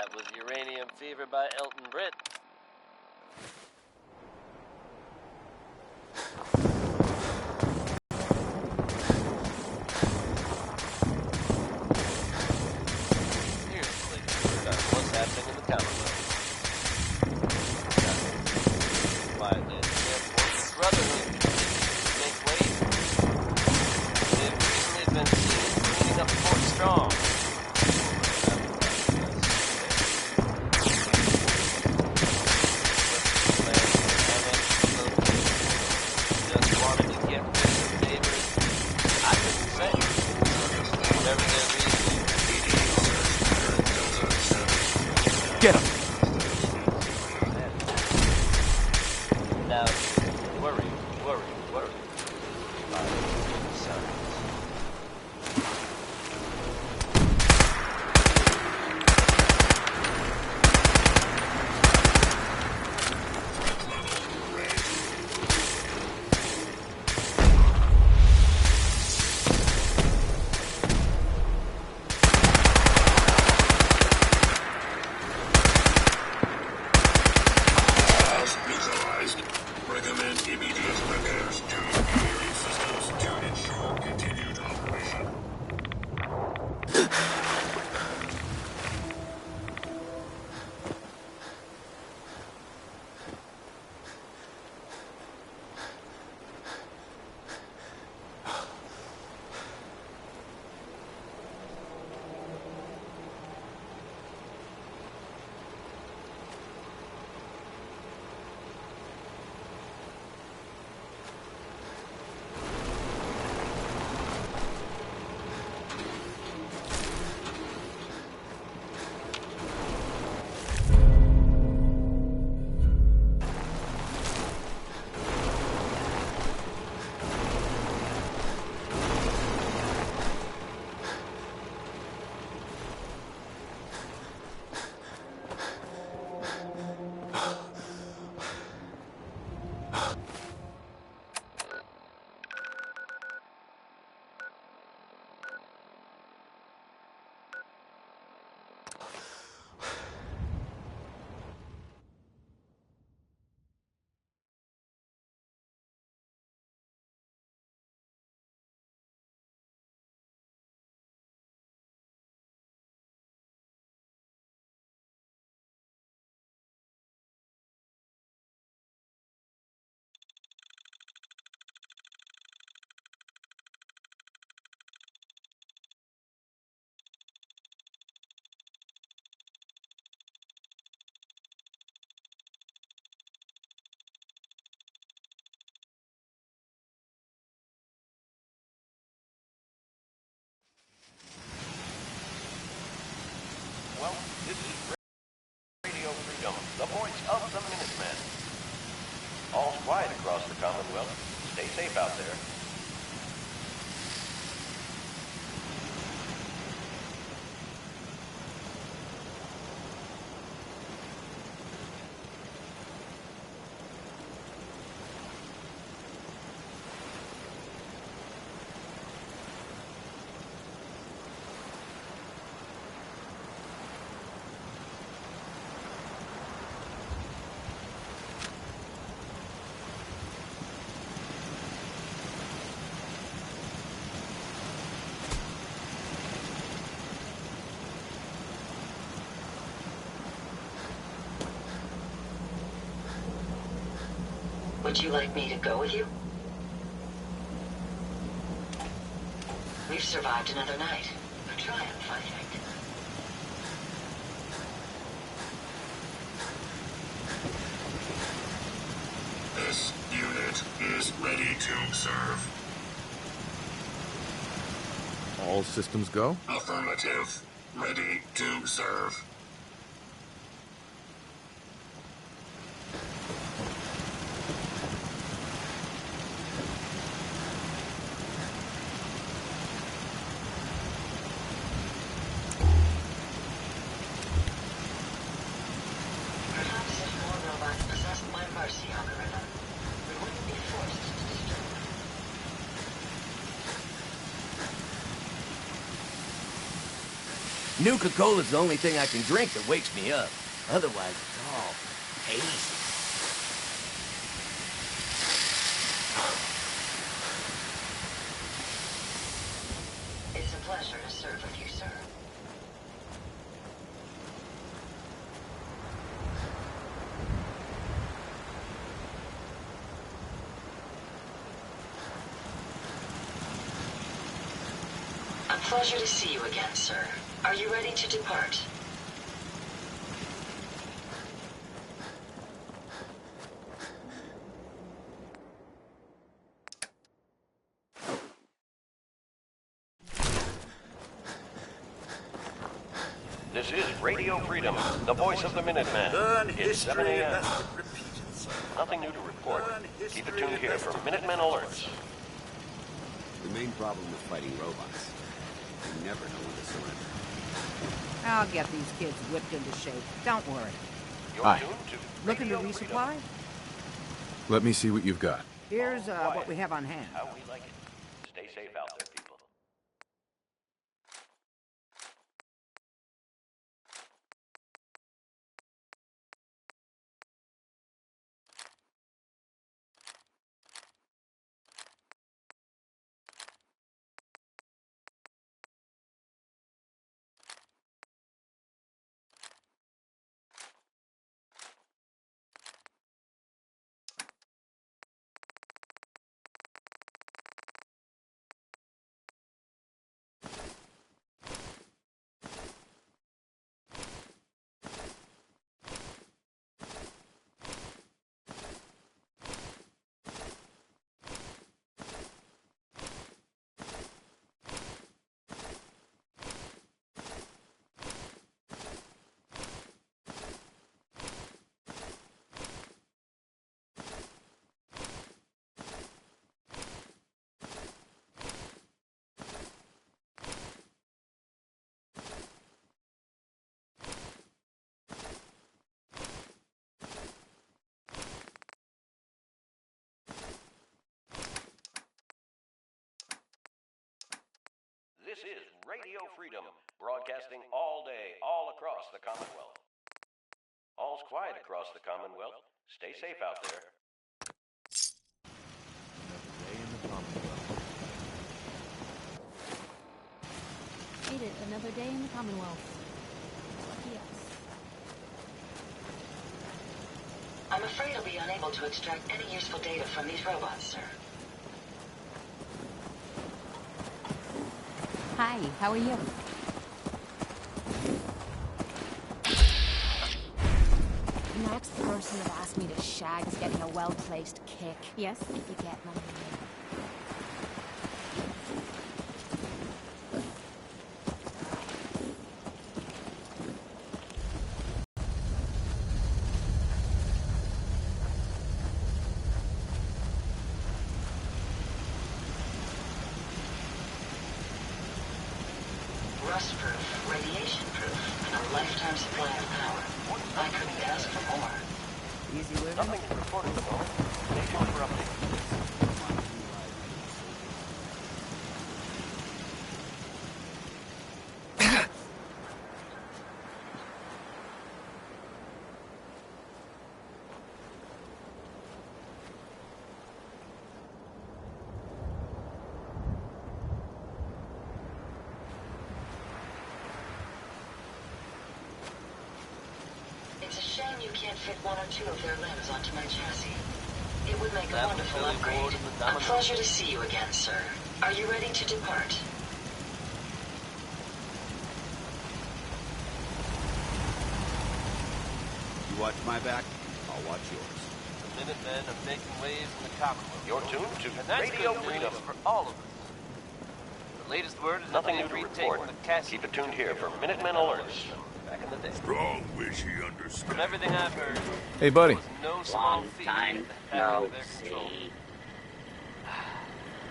That was Uranium Fever by Elton Britt. Seriously, what's happening in the Commonwealth? Quietly at the airport, brotherhood continues to make waves. They've recently been seen cleaning up Fort Strong. Get him! Now, worry. Sorry. Well, this is Radio Freedom, the voice of the Minutemen. All's quiet across the Commonwealth. Stay safe out there. Would you like me to go with you? We've survived another night. A triumph, I think. This unit is ready to serve. All systems go? Affirmative. Ready to serve. Nuka-Cola's the only thing I can drink that wakes me up. Otherwise, it's all hazy. It's a pleasure to serve with you, sir. A pleasure to see you again, sir. Are you ready to depart? This is Radio Freedom, the voice of the Minuteman. It's 7 a.m. Nothing new to report. Keep it tuned here for Minutemen alerts. The main problem is fighting robots. You never know when to surrender. I'll get these kids whipped into shape. Don't worry. You're Hi. tuned to Looking to Radio Freedom. resupply? Let me see what you've got. Here's what we have on hand. How we like it. Stay safe out there, people. This is Radio Freedom, broadcasting all day, all across the Commonwealth. All's quiet across the Commonwealth. Stay safe out there. Made it another day in the Commonwealth. Yes. I'm afraid I'll be unable to extract any useful data from these robots, sir. Hi, how are you? Next person that asked me to shag is getting a well-placed kick. Yes? If you get what I mean. Rust-proof, radiation-proof, and a lifetime supply of power. I couldn't ask for more. Easy living. Nothing to report at the moment. Stay tuned for updates. It's a shame you can't fit one or two of their limbs onto my chassis. It would make a That wonderful was really upgrade. bored in the A Domino. pleasure to see you again, sir. Are you ready to depart? You watch my back, I'll watch yours. The Minutemen are making waves in the Commonwealth. You're tuned to And that's Radio good Freedom. news for all of us. The latest word is Nothing that new they to retaken report. the castle. Keep it tuned here for Minutemen alerts. Back in the day. Strong wish he understood. From everything I've heard, Hey, buddy. it was no small Long feat time to have under no their control. see.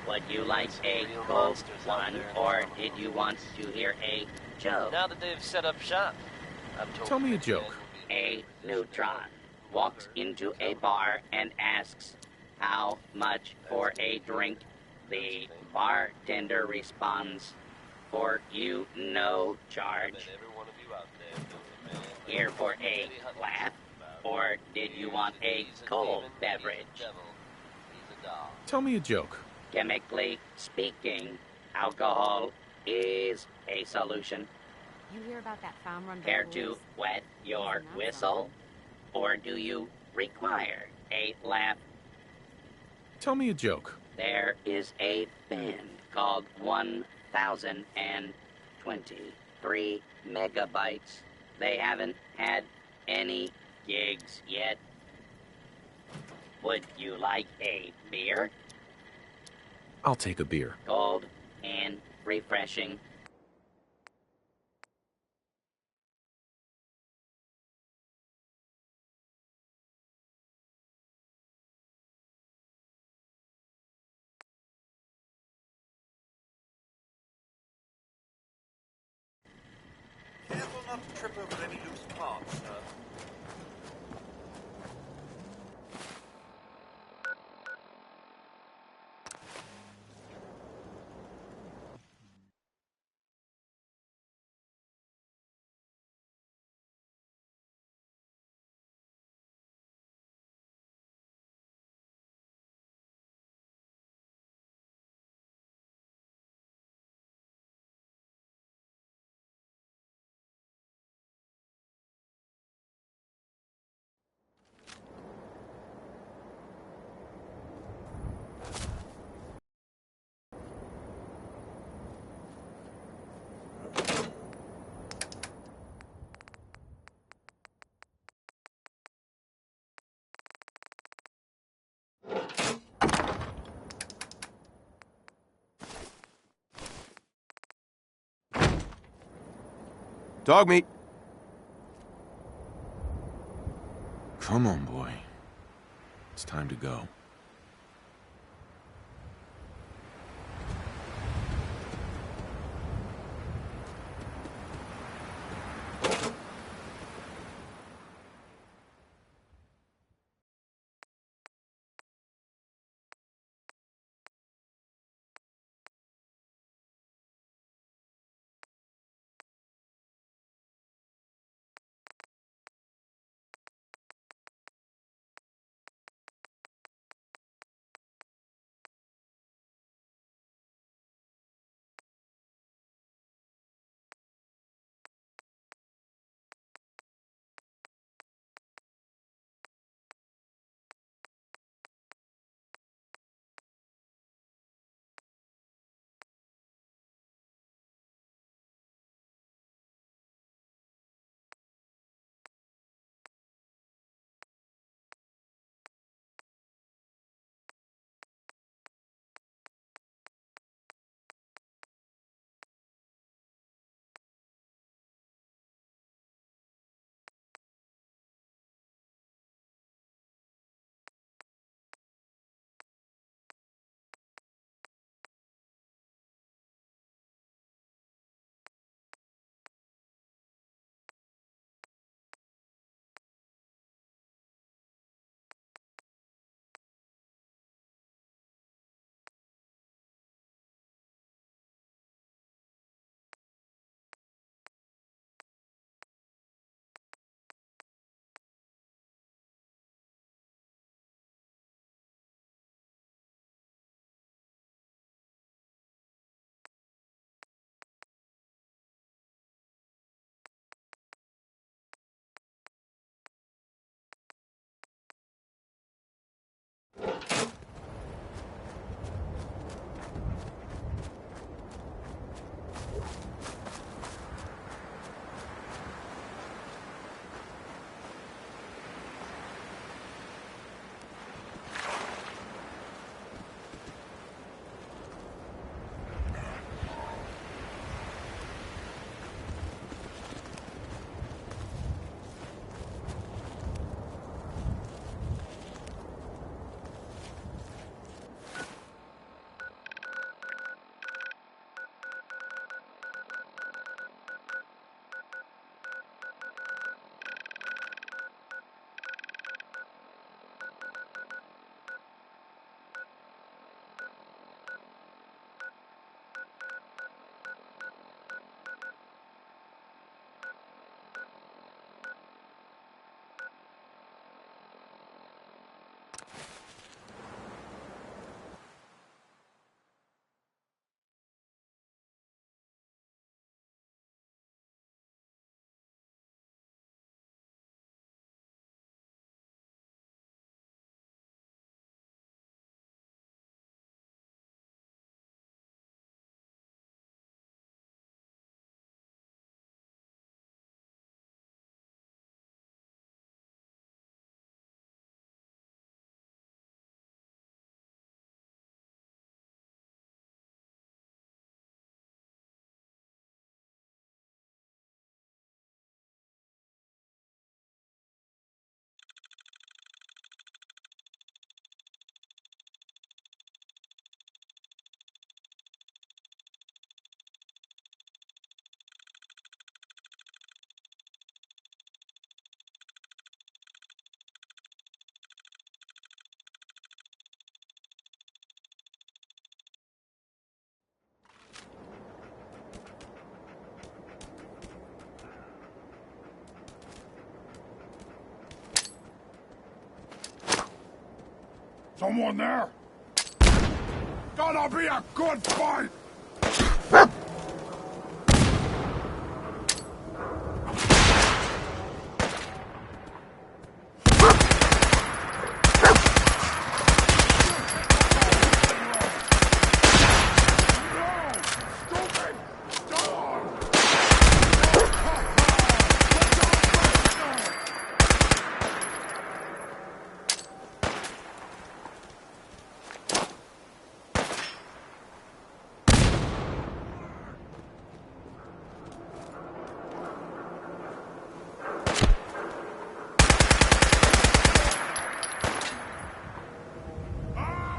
Would you like a Real cold monsters out one, there in or the did you want to hear a joke? Now that they've set up shop, I'm told Tell me a the joke. Minutemen will be- A neutron walks into a bar and asks, "How much for a drink?" The bartender responds, for you, no charge. Bet every one of you out there knows a man Here for a laugh? Or did you want a cold beverage? He's a dog. Tell me a joke. Chemically speaking, alcohol is a solution. You hear about that farm run by Care wolves? to wet your Isn't that whistle? something? Or do you require a laugh? Tell me a joke. There is a band called 1023 megabytes. They haven't had any gigs yet. Would you like a beer? I'll take a beer. Cold and refreshing. Careful not to trip over any loose parts, sir. Dog meat. Come on, boy. It's time to go. Someone there? Gonna be a good fight!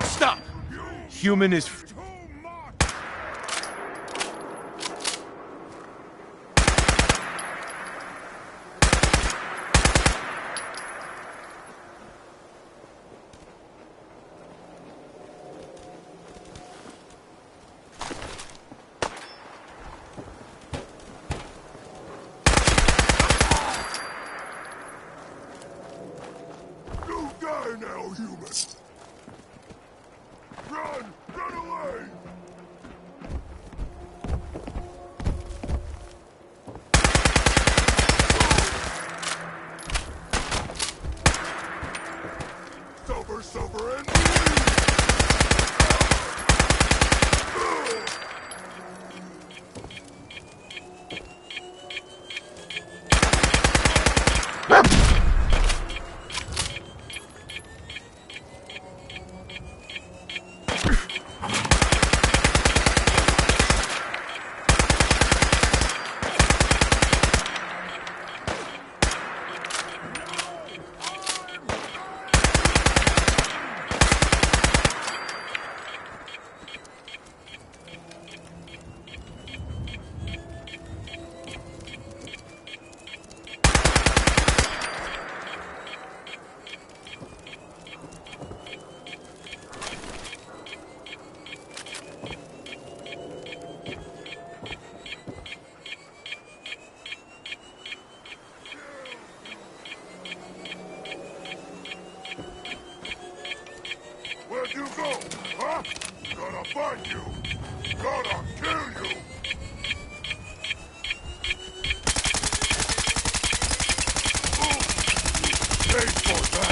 Stop! Human is... You die now, human! Run! Run away! Silver, silver, and where'd you go, huh? Gonna find you! Gonna kill you! Pay for that!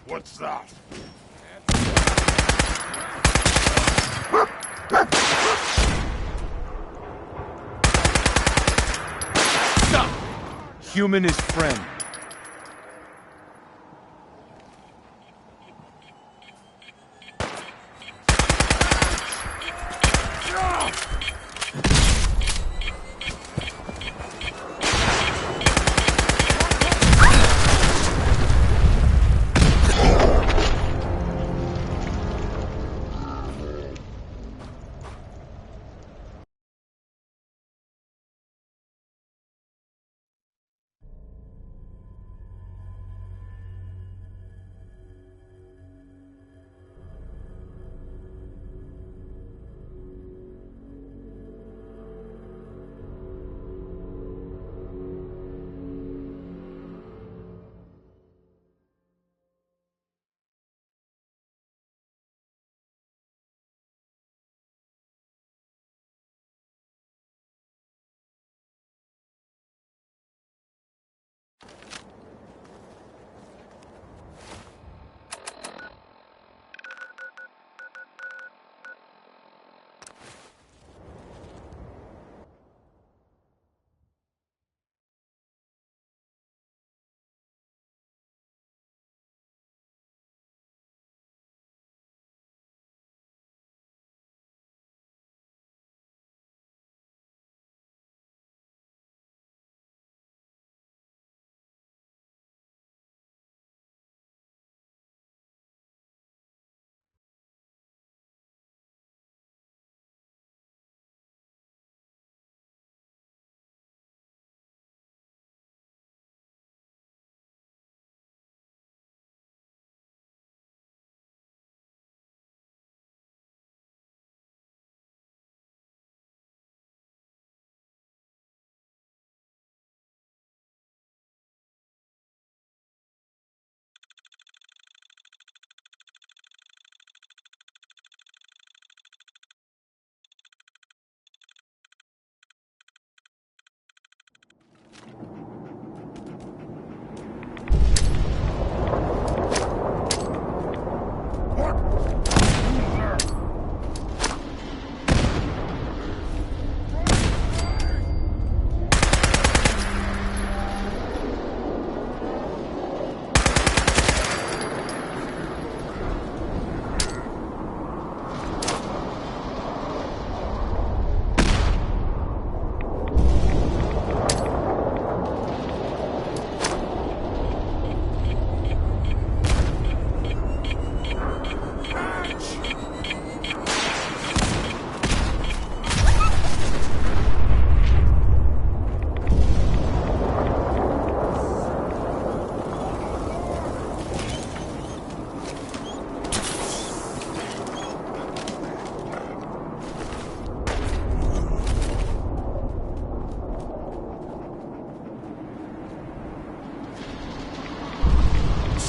What's that? Human is friend.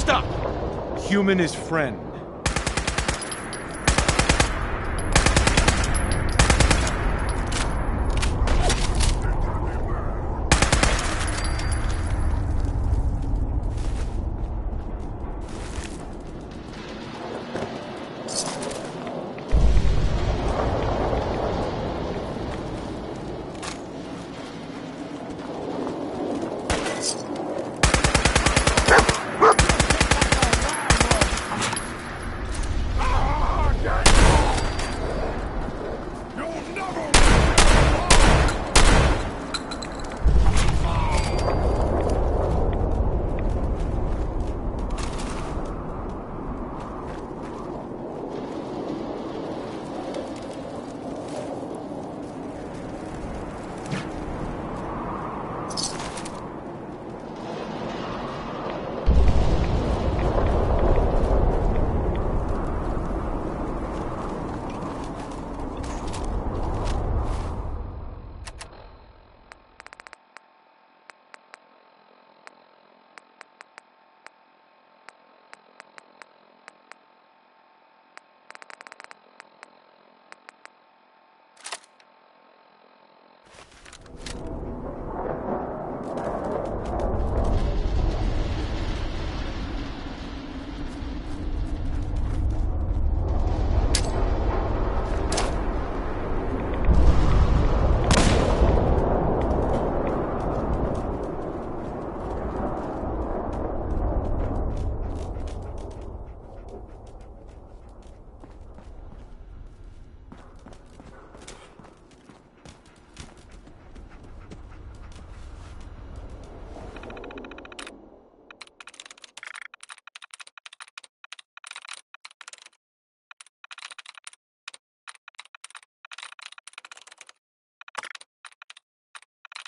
Stop! Human is friend.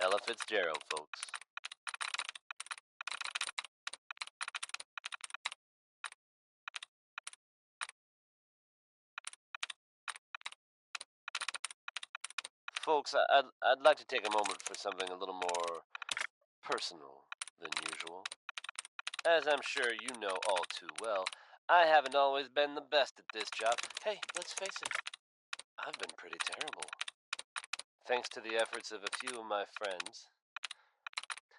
Ella Fitzgerald, folks. Folks, I'd like to take a moment for something a little more personal than usual. As I'm sure you know all too well, I haven't always been the best at this job. Hey, let's face it, I've been pretty terrible. Thanks to the efforts of a few of my friends,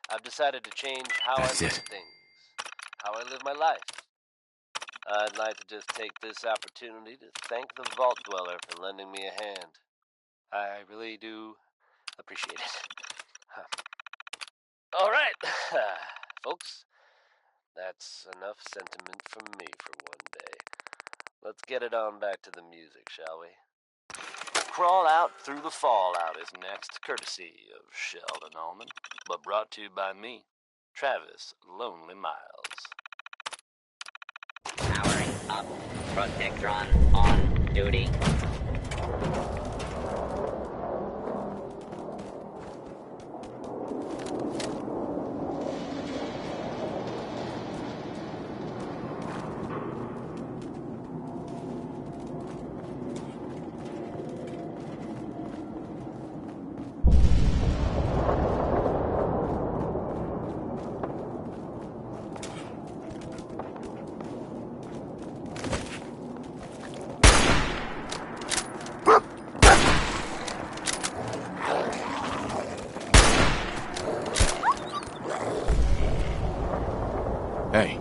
I've decided to change how I look at things, how I live my life. I'd like to just take this opportunity to thank the Vault Dweller for lending me a hand. I really do appreciate it. All right, folks, that's enough sentiment from me for one day. Let's get it on back to the music, shall we? Crawl Out Through the Fallout is next, courtesy of Sheldon Allman, but brought to you by me, Travis Lonely Miles. Powering up. Protectron on duty. Hey.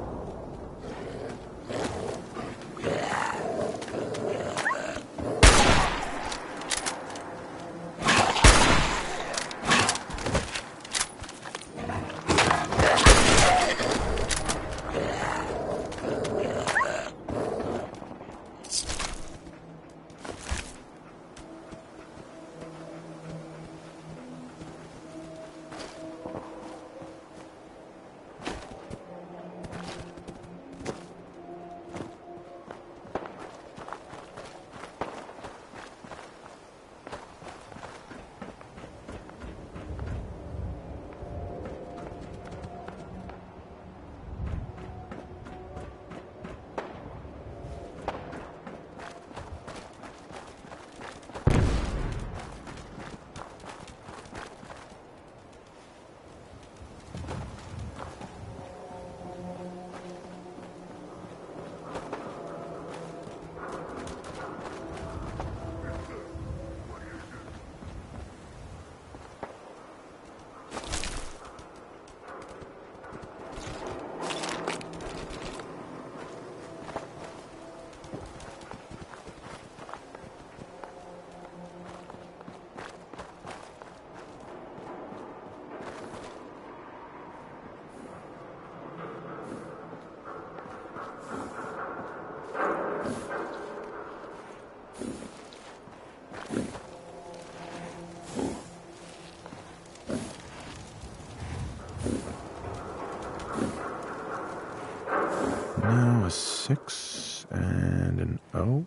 Now a 6 and an O.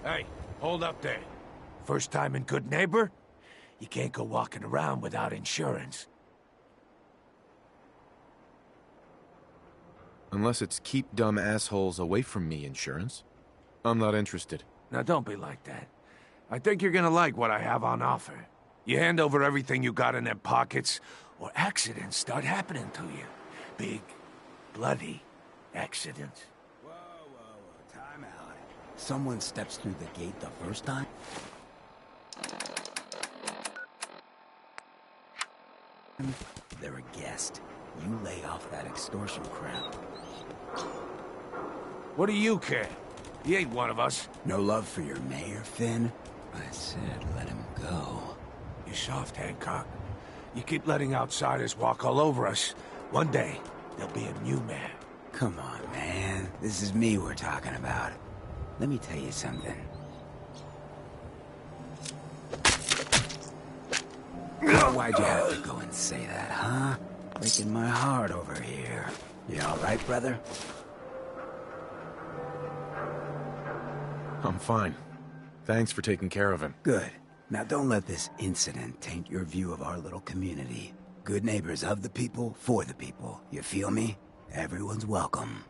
Hey, hold up there. First time in Good Neighbor? You can't go walking around without insurance. Unless it's keep dumb assholes away from me insurance. I'm not interested. Now don't be like that. I think you're gonna like what I have on offer. You hand over everything you got in them pockets, or accidents start happening to you. Big, bloody accidents. Whoa, time out. Someone steps through the gate the first time? They're a guest. You lay off that extortion crap. What do you care? He ain't one of us. No love for your mayor, Finn? I said let him go. You're soft, Hancock. You keep letting outsiders walk all over us. One day, there'll be a new man. Come on, man. This is me we're talking about. Let me tell you something. Why'd you have to go and say that, huh? Breaking my heart over here. You all right, brother? I'm fine. Thanks for taking care of him. Good. Now don't let this incident taint your view of our little community. Good neighbors of the people, for the people. You feel me? Everyone's welcome.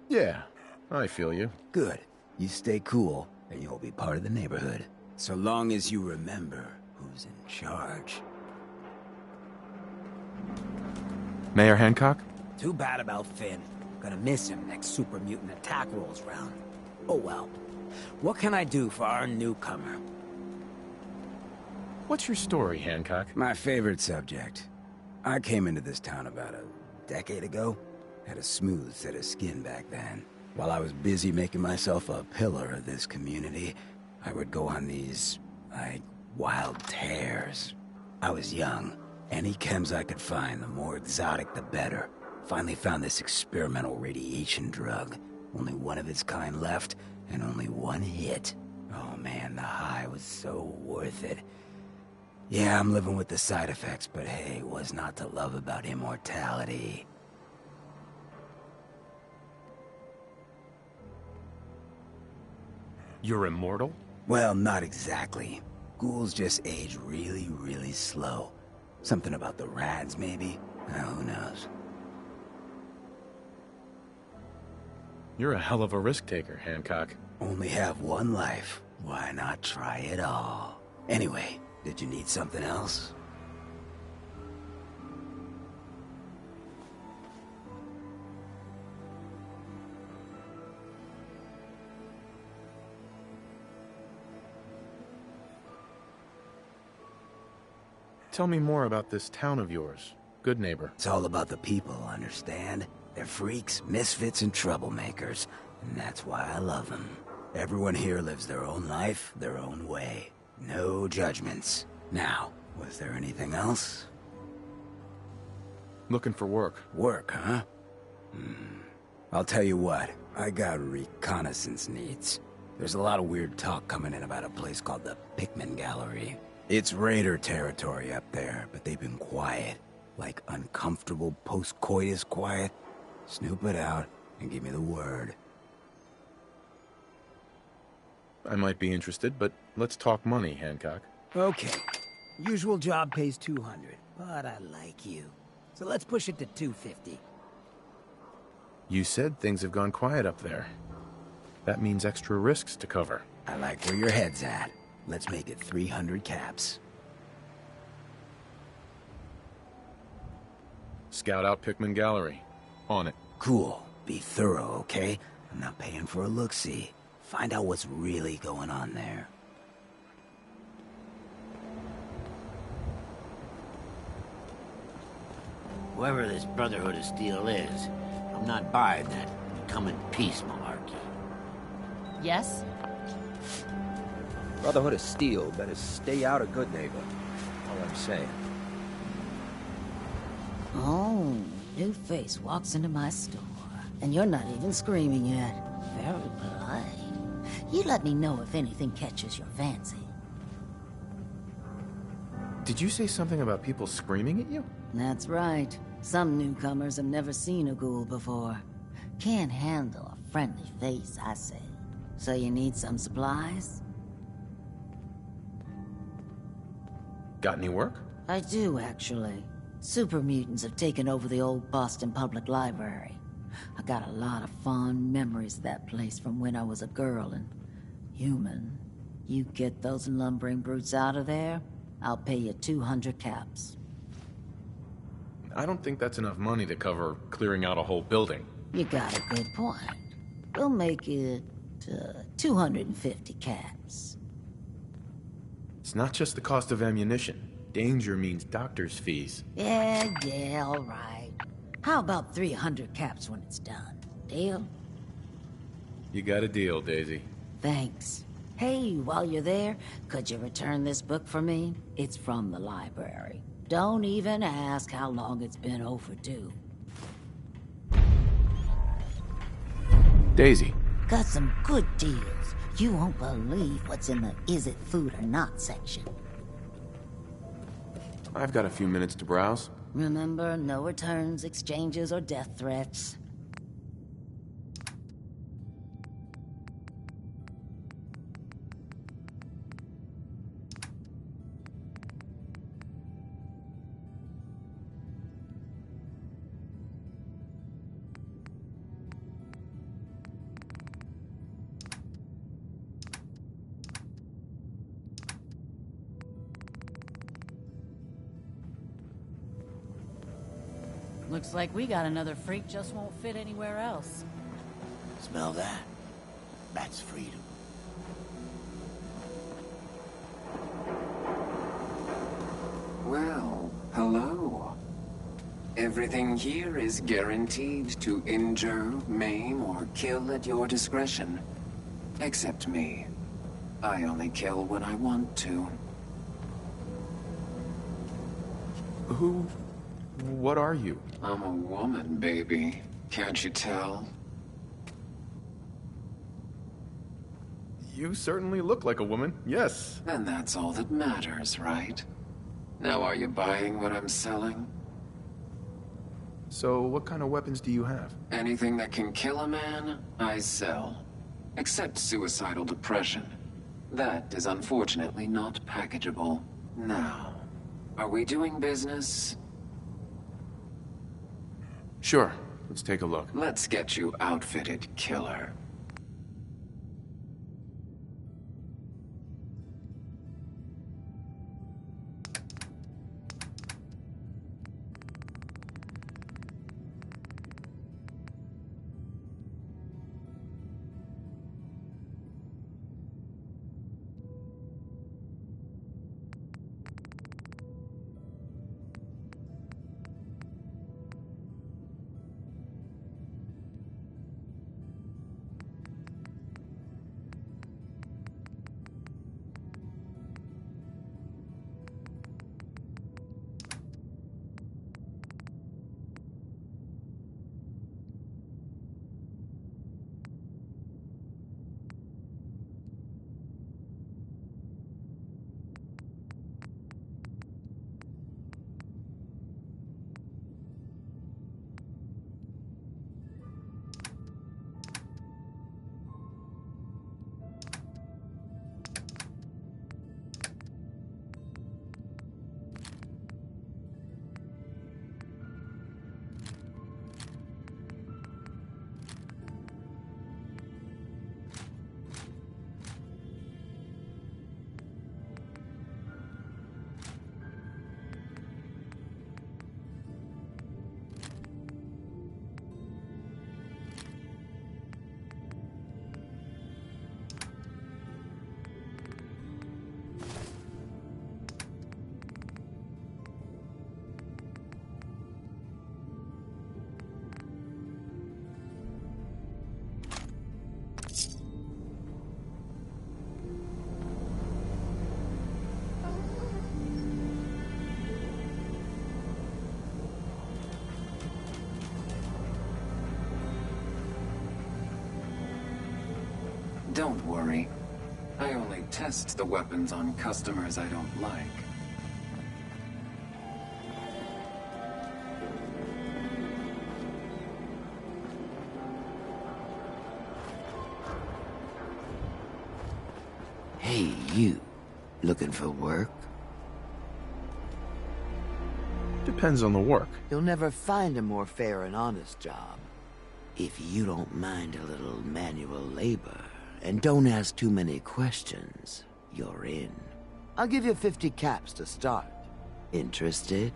Yeah, I feel you. Good. You stay cool, and you'll be part of the neighborhood. So long as you remember who's in charge. Mayor Hancock? Too bad about Finn. Gonna miss him next super mutant attack rolls round. Oh well. What can I do for our newcomer? What's your story, Hancock? My favorite subject. I came into this town about a decade ago. Had a smooth set of skin back then. While I was busy making myself a pillar of this community, I would go on these, wild tears. I was young. Any chems I could find, the more exotic the better. Finally found this experimental radiation drug. Only one of its kind left, and only one hit. Oh man, the high was so worth it. Yeah, I'm living with the side effects, but hey, what's not to love about immortality? You're immortal? Well, not exactly. Ghouls just age really, really slow. Something about the rads, maybe? Who knows? You're a hell of a risk taker, Hancock. Only have one life. Why not try it all? Anyway, did you need something else? Tell me more about this town of yours. Good neighbor. It's all about the people, understand? They're freaks, misfits, and troublemakers. And that's why I love them. Everyone here lives their own life, their own way. No judgments. Now, was there anything else? Looking for work. Work, huh? I'll tell you what, I got reconnaissance needs. There's a lot of weird talk coming in about a place called the Pikmin Gallery. It's raider territory up there, but they've been quiet. Like uncomfortable post-coitus quiet. Snoop it out and give me the word. I might be interested, but let's talk money, Hancock. Okay. Usual job pays 200, but I like you. So let's push it to 250. You said things have gone quiet up there. That means extra risks to cover. I like where your head's at. Let's make it 300 caps. Scout out Pikmin Gallery. On it. Cool. Be thorough, okay? I'm not paying for a look-see. Find out what's really going on there. Whoever this Brotherhood of Steel is, I'm not buying that come in peace malarkey. Yes? Brotherhood of Steel better stay out of Good Neighbor. All I'm saying. Oh, new face walks into my store, and you're not even screaming yet. Very polite. You let me know if anything catches your fancy. Did you say something about people screaming at you? That's right. Some newcomers have never seen a ghoul before. Can't handle a friendly face, I say. So you need some supplies? Got any work? I do, actually. Super mutants have taken over the old Boston Public Library. I got a lot of fond memories of that place from when I was a girl and human. You get those lumbering brutes out of there, I'll pay you 200 caps. I don't think that's enough money to cover clearing out a whole building. You got a good point. We'll make it 250 caps. It's not just the cost of ammunition. Danger means doctor's fees. Yeah, all right. How about 300 caps when it's done? Deal? You got a deal, Daisy. Thanks. Hey, while you're there, could you return this book for me? It's from the library. Don't even ask how long it's been overdue. Daisy. Got some good deals. You won't believe what's in the is it food or not section. I've got a few minutes to browse. Remember, no returns, exchanges, or death threats. Looks like we got another freak just won't fit anywhere else. Smell that? That's freedom. Well, hello. Everything here is guaranteed to injure, maim, or kill at your discretion. Except me. I only kill when I want to. What are you? I'm a woman, baby. Can't you tell? You certainly look like a woman, yes. And that's all that matters, right? Now are you buying what I'm selling? So, what kind of weapons do you have? Anything that can kill a man, I sell. Except suicidal depression. That is unfortunately not packageable. Now, are we doing business? Sure, let's take a look. Let's get you outfitted, killer. Don't worry. I only test the weapons on customers I don't like. Hey, you. Looking for work? Depends on the work. You'll never find a more fair and honest job. If you don't mind a little manual labor, and don't ask too many questions, you're in. I'll give you 50 caps to start. Interested?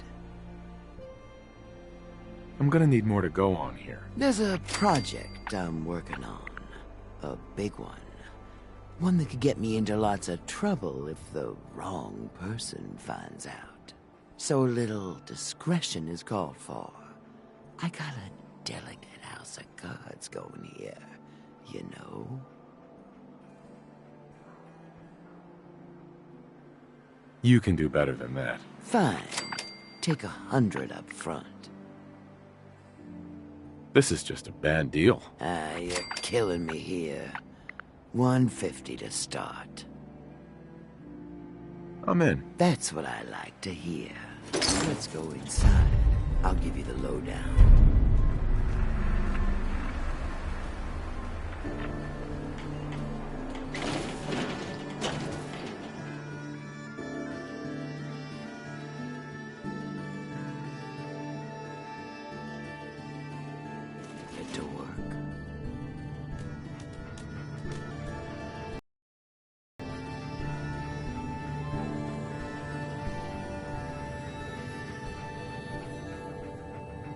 I'm gonna need more to go on here. There's a project I'm working on. A big one. One that could get me into lots of trouble if the wrong person finds out. So a little discretion is called for. I got a delicate house of cards going here, you know? You can do better than that. Fine. Take 100 up front. This is just a bad deal. You're killing me here. 150 to start. I'm in. That's what I like to hear. Let's go inside. I'll give you the lowdown. Get to work.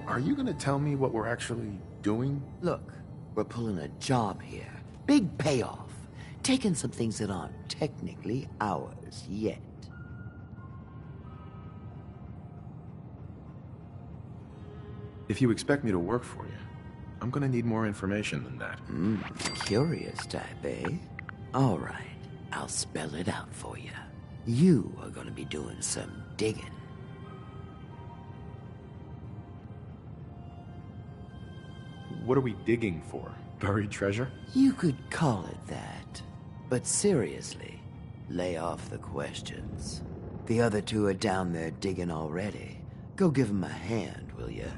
Are you gonna tell me what we're actually doing? Look, we're pulling a job here. Big payoff. Taking some things that aren't technically ours yet. If you expect me to work for you, I'm gonna need more information than that. Curious type, eh? All right, I'll spell it out for you. You are gonna be doing some digging. What are we digging for? Buried treasure? You could call it that. But seriously, lay off the questions. The other two are down there digging already. Go give them a hand, will you?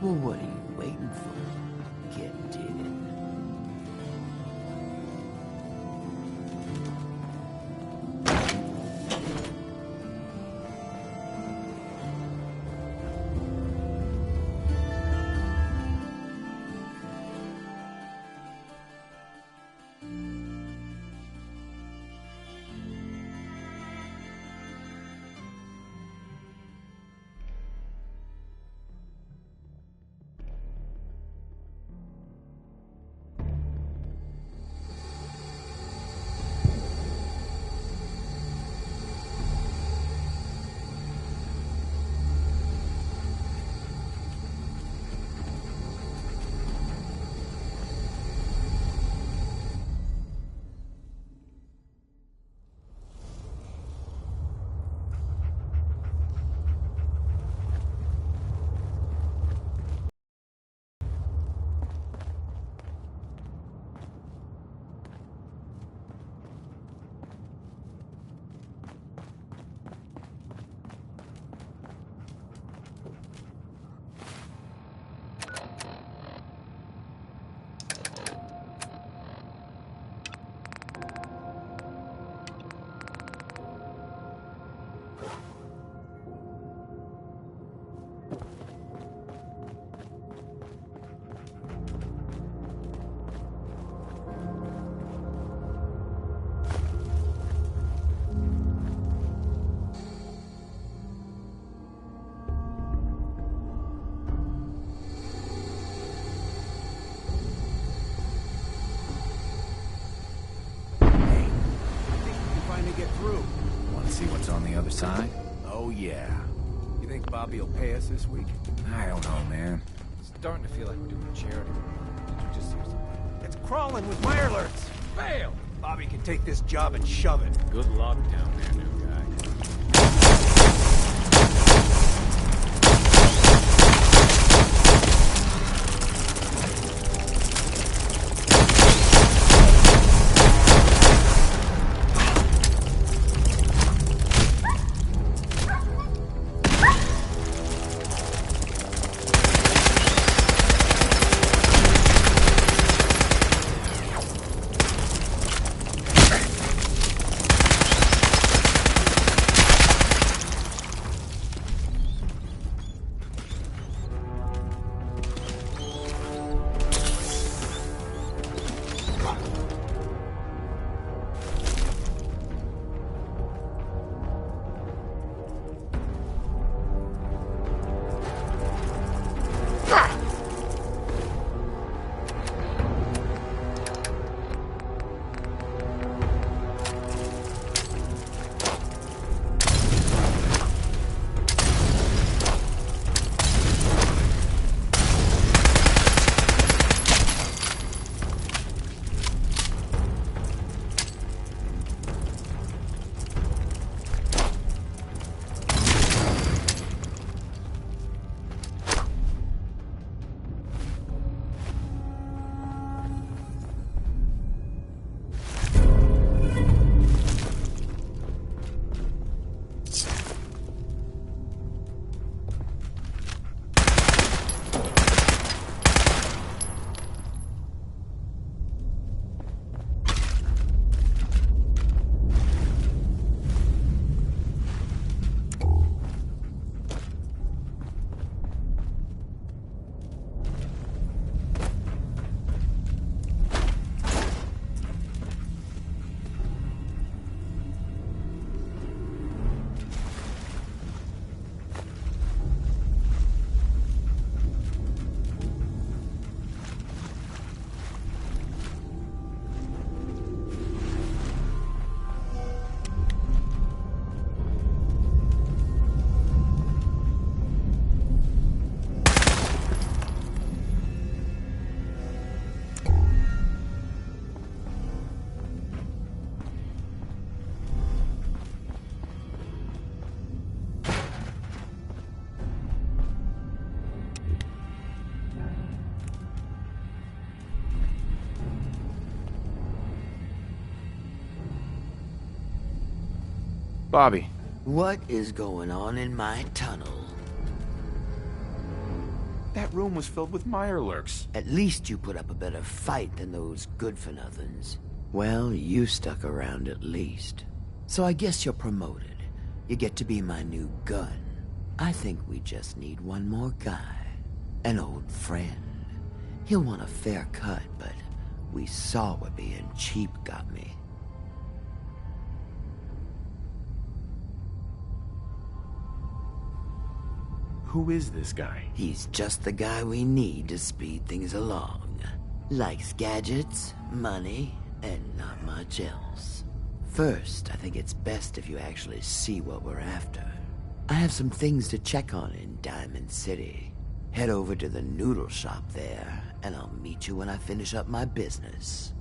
Well, what are you waiting for? Get digging. See what's on the other side? Oh, yeah. You think Bobby will pay us this week? I don't know, man. Starting to feel like we're doing a charity. Did you just hear something? It's crawling with my alerts. Fail! Bobby can take this job and shove it. Good luck down there, new guy. Bobby. What is going on in my tunnel? That room was filled with Mirelurks. At least you put up a better fight than those good-for-nothings. Well, you stuck around at least. So I guess you're promoted. You get to be my new gun. I think we just need one more guy. An old friend. He'll want a fair cut, but we saw what being cheap got me. Who is this guy? He's just the guy we need to speed things along. Likes gadgets, money, and not much else. First, I think it's best if you actually see what we're after. I have some things to check on in Diamond City. Head over to the noodle shop there, and I'll meet you when I finish up my business.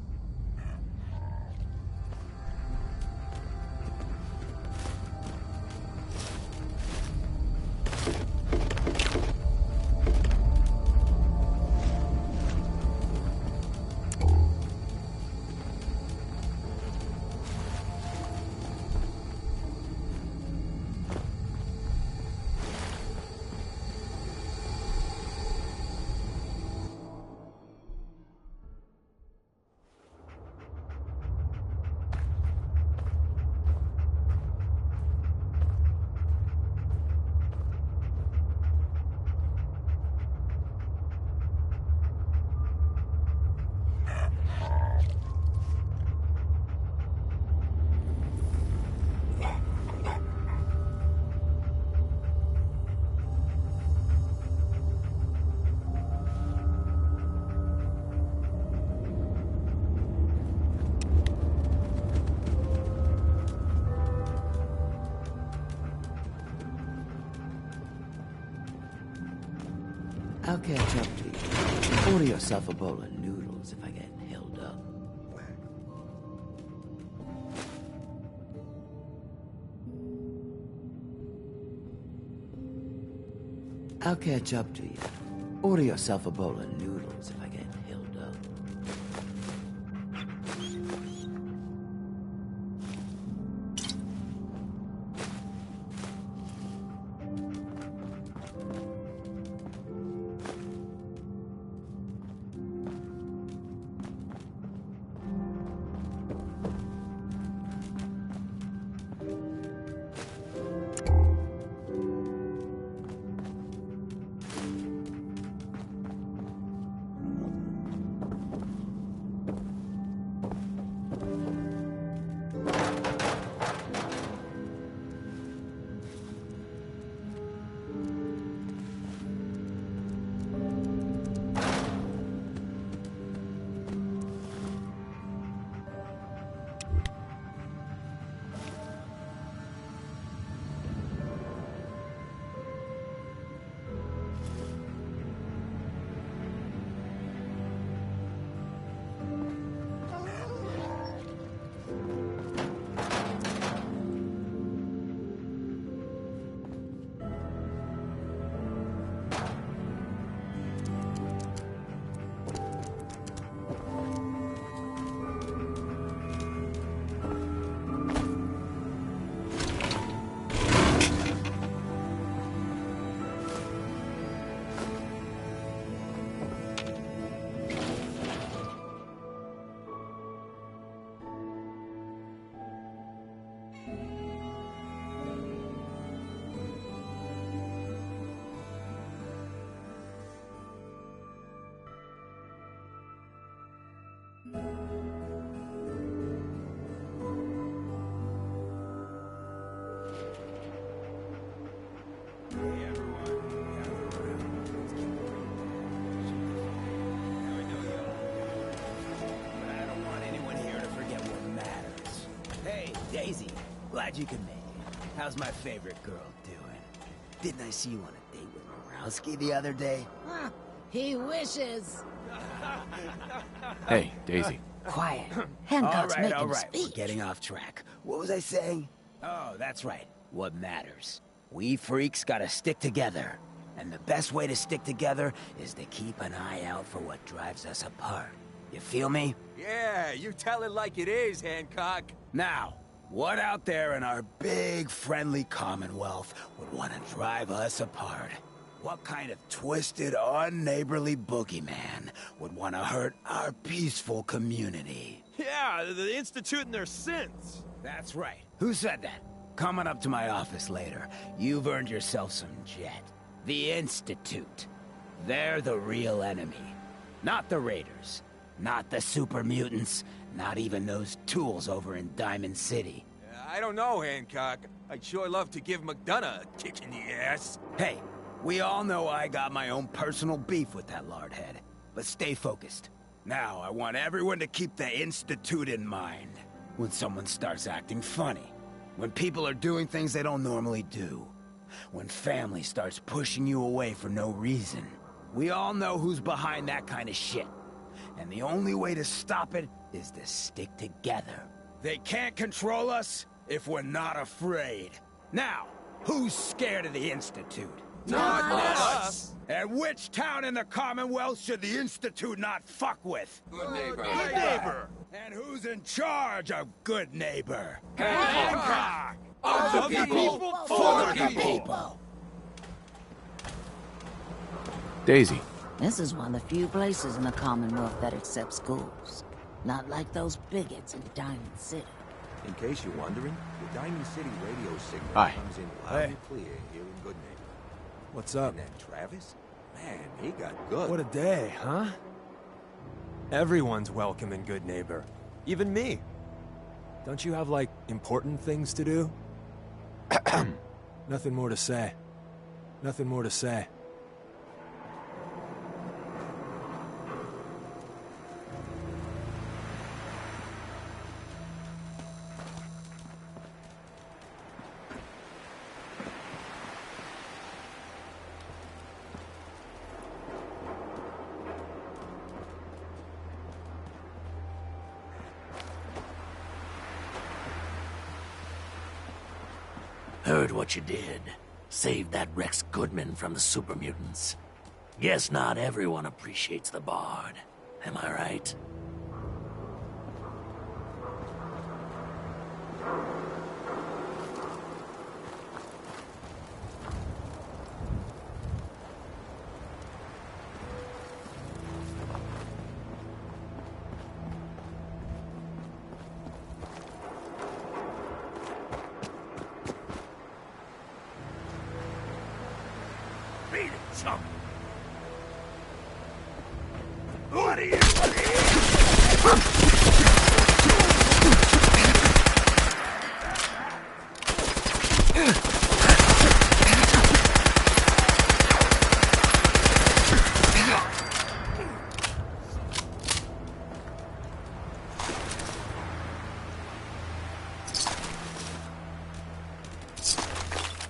I'll catch up to you. Order yourself a bowl of noodles if I get held up. I'll catch up to you. Order yourself a bowl of noodles if I get held up. Daisy, glad you could make it. How's my favorite girl doing? Didn't I see you on a date with Morowski the other day? He wishes. Hey, Daisy. Quiet. Hancock's making all right. speech. We're getting off track. What was I saying? Oh, that's right. What matters? We freaks gotta stick together. And the best way to stick together is to keep an eye out for what drives us apart. You feel me? Yeah, you tell it like it is, Hancock. Now, What out there in our big, friendly Commonwealth would want to drive us apart? What kind of twisted, unneighborly boogeyman would want to hurt our peaceful community? Yeah, the Institute and their sins. That's right. Who said that? Coming up to my office later, you've earned yourself some jet. The Institute. They're the real enemy. Not the Raiders. Not the super mutants. Not even those tools over in Diamond City. I don't know, Hancock. I'd sure love to give McDonough a kick in the ass. Hey, we all know I got my own personal beef with that lardhead. But stay focused. Now, I want everyone to keep the Institute in mind. When someone starts acting funny. When people are doing things they don't normally do. When family starts pushing you away for no reason. We all know who's behind that kind of shit. And the only way to stop it is to stick together. They can't control us if we're not afraid. Now, who's scared of the Institute? Not us! And which town in the Commonwealth should the Institute not fuck with? Good neighbor. Good neighbor! And who's in charge of Good Neighbor? Hancock! Of the people, for the people. Daisy. This is one of the few places in the Commonwealth that accepts schools. Not like those bigots in Diamond City. In case you're wondering, the Diamond City radio signal Hi. comes in loud and clear here in Good Neighbor. What's up? And that Travis? Man, he got good. What a day, huh? Everyone's welcome in Good Neighbor. Even me. Don't you have, like, important things to do? Nothing more to say. Nothing more to say. Heard what you did. Saved that Rex Goodman from the super mutants. Guess not everyone appreciates the Bard. Am I right? Beat it, chump! What are you?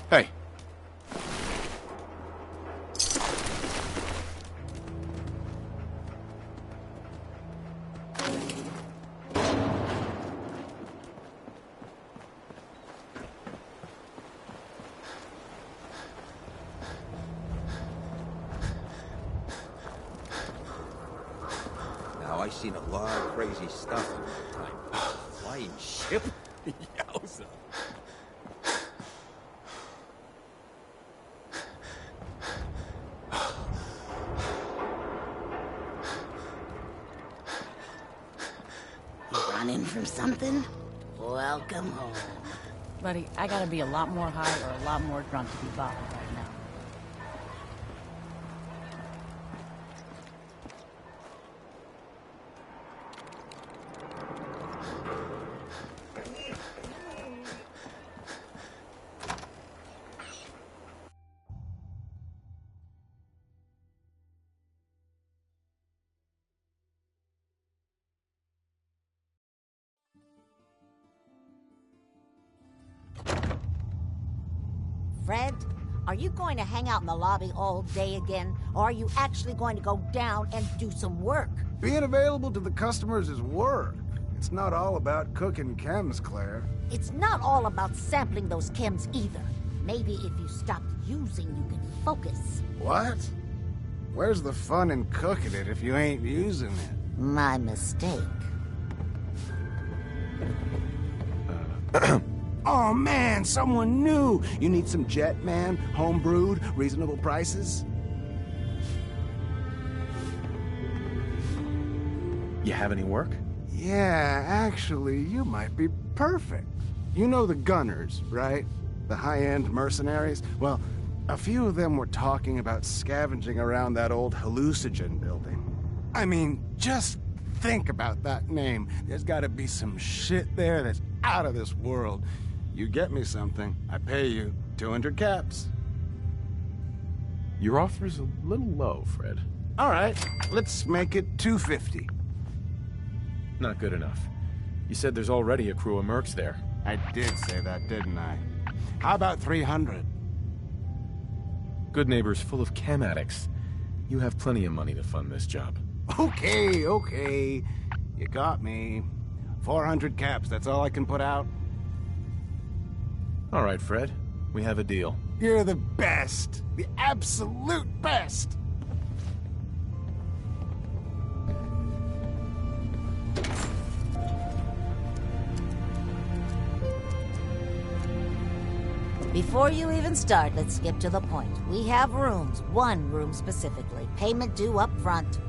Hey. Now, I've seen a lot of crazy stuff in my time. Flying ship? Yowza. You running from something? Welcome home. Buddy, I gotta be a lot more high or a lot more drunk to be bothered right now. Fred, are you going to hang out in the lobby all day again, or are you actually going to go down and do some work? Being available to the customers is work. It's not all about cooking chems, Claire. It's not all about sampling those chems either. Maybe if you stopped using, you could focus. What? Where's the fun in cooking it if you ain't using it? My mistake. Oh man, someone new! You need some jet, man? Home-brewed, reasonable prices? You have any work? Yeah, actually, you might be perfect. You know the Gunners, right? The high-end mercenaries? Well, a few of them were talking about scavenging around that old hallucinogen building. I mean, just think about that name. There's gotta be some shit there that's out of this world. You get me something, I pay you 200 caps. Your offer's a little low, Fred. All right, let's make it 250. Not good enough. You said there's already a crew of mercs there. I did say that, didn't I? How about 300? Good Neighbor's full of chem addicts. You have plenty of money to fund this job. Okay, okay. You got me. 400 caps, that's all I can put out. All right, Fred. We have a deal. You're the best. The absolute best. Before you even start, let's skip to the point. We have rooms, one room specifically. Payment due up front.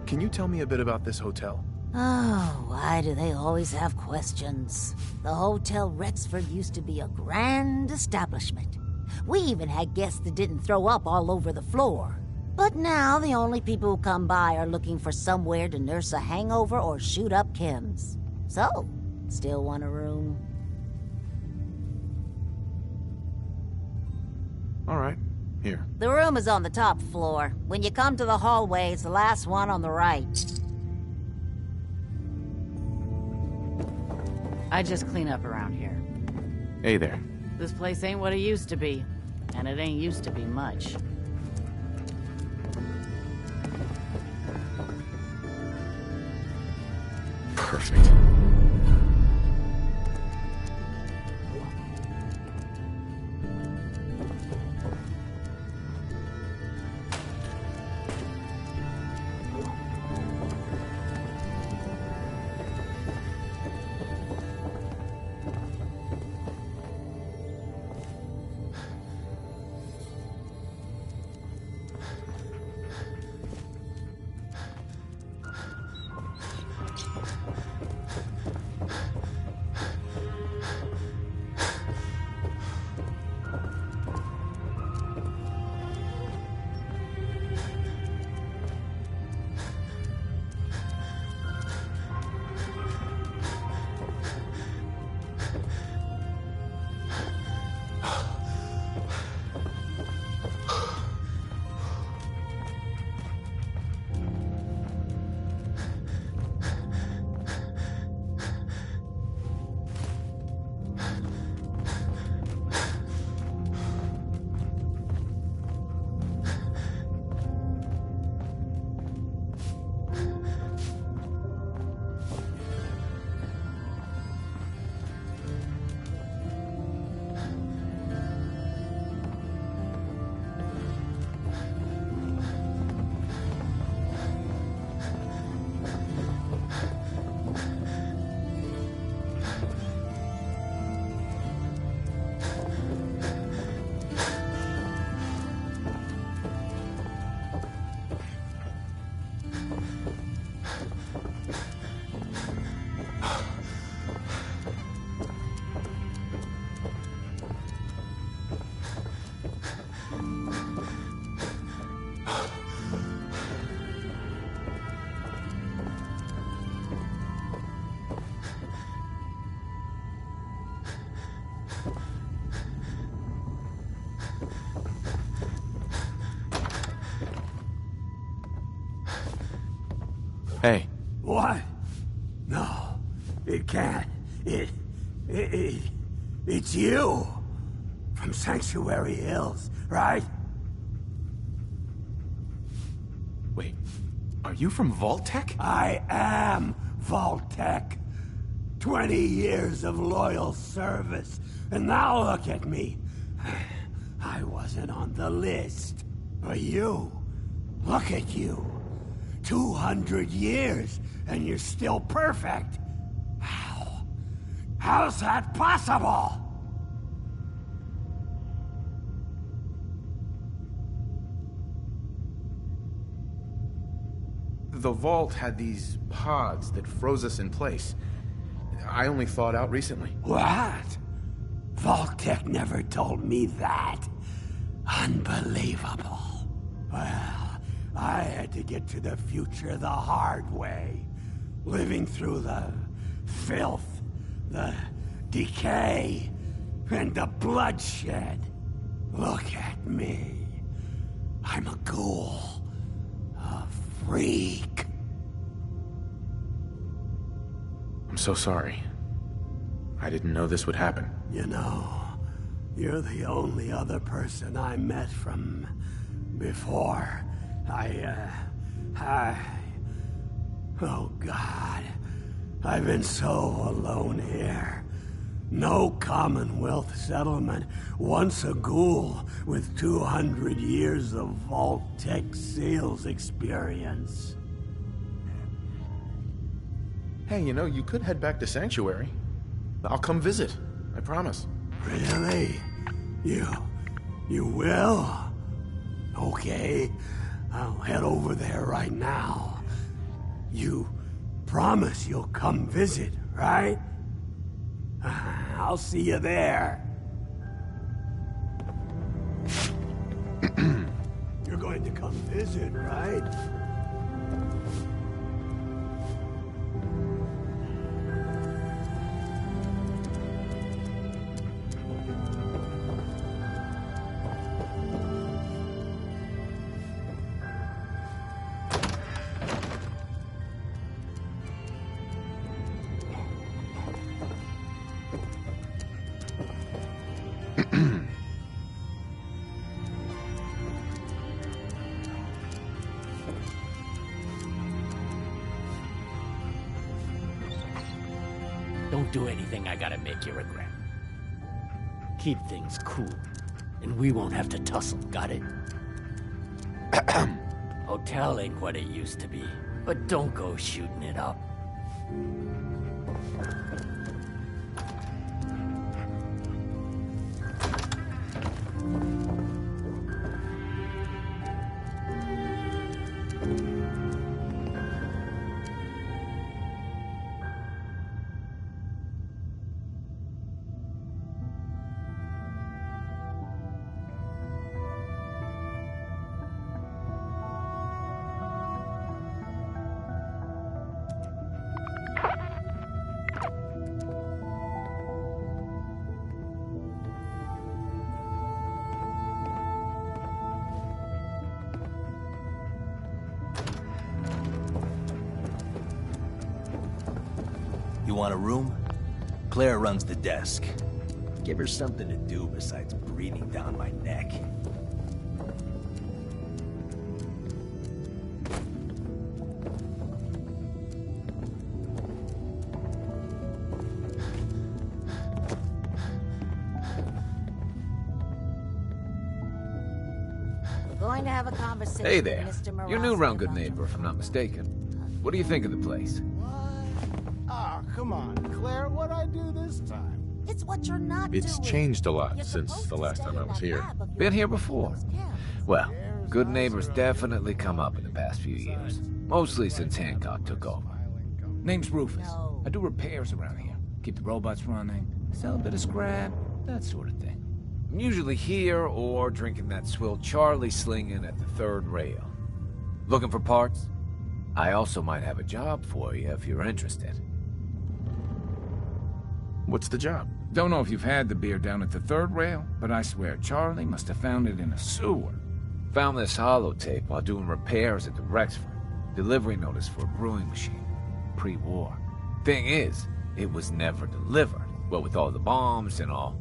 Can you tell me a bit about this hotel? Oh, why do they always have questions? The Hotel Rexford used to be a grand establishment. We even had guests that didn't throw up all over the floor. But now the only people who come by are looking for somewhere to nurse a hangover or shoot up chems. So, still want a room? All right, here. The room is on the top floor. When you come to the hallway, it's the last one on the right. I just clean up around here. Hey there. This place ain't what it used to be, and it ain't used to be much. Perfect. Hey. What? No, it can't. It's you. From Sanctuary Hills, right? Wait, are you from Vault-Tec? I am Vault-Tec. 20 years of loyal service, and now look at me. I wasn't on the list. But you, look at you. 200 years, and you're still perfect. How? How's that possible? The vault had these pods that froze us in place. I only thawed out recently. What? Vault-Tec never told me that. Unbelievable. Well, I had to get to the future the hard way. Living through the filth, the decay, and the bloodshed. Look at me. I'm a ghoul. A freak. I'm so sorry. I didn't know this would happen. You know, you're the only other person I met from before. Oh God. I've been so alone here. No Commonwealth settlement. Once a ghoul with 200 years of Vault-Tec sales experience. Hey, you know, you could head back to Sanctuary. I'll come visit. I promise. Really? You will? Okay. I'll head over there right now. You promise you'll come visit, right? I'll see you there. You're going to come visit, right? Don't do anything I gotta make you regret. Keep things cool, and we won't have to tussle, got it? Hotel ain't what it used to be, but don't go shooting it up. You want a room? Claire runs the desk. Give her something to do besides breathing down my neck. We're going to have a conversation. Hey there. Mr. You're new Morales around Good Neighbor, if I'm not mistaken. What do you think of the place? Ah, come on, Claire, what'd I do this time? It's what you're not It's doing. changed a lot since the last time I was here. Been here before. Well, Good Neighbor's definitely come up in the past few years. Mostly since Hancock took over. Name's Rufus. I do repairs around here. Keep the robots running, sell a bit of scrap, that sort of thing. I'm usually here or drinking that swill Charlie slinging at the third rail. Looking for parts? I also might have a job for you if you're interested. What's the job? Don't know if you've had the beer down at the third rail, but I swear Charlie must have found it in a sewer. Found this holotape while doing repairs at the Rexford. Delivery notice for a brewing machine. Pre-war. Thing is, it was never delivered. What with all the bombs and all.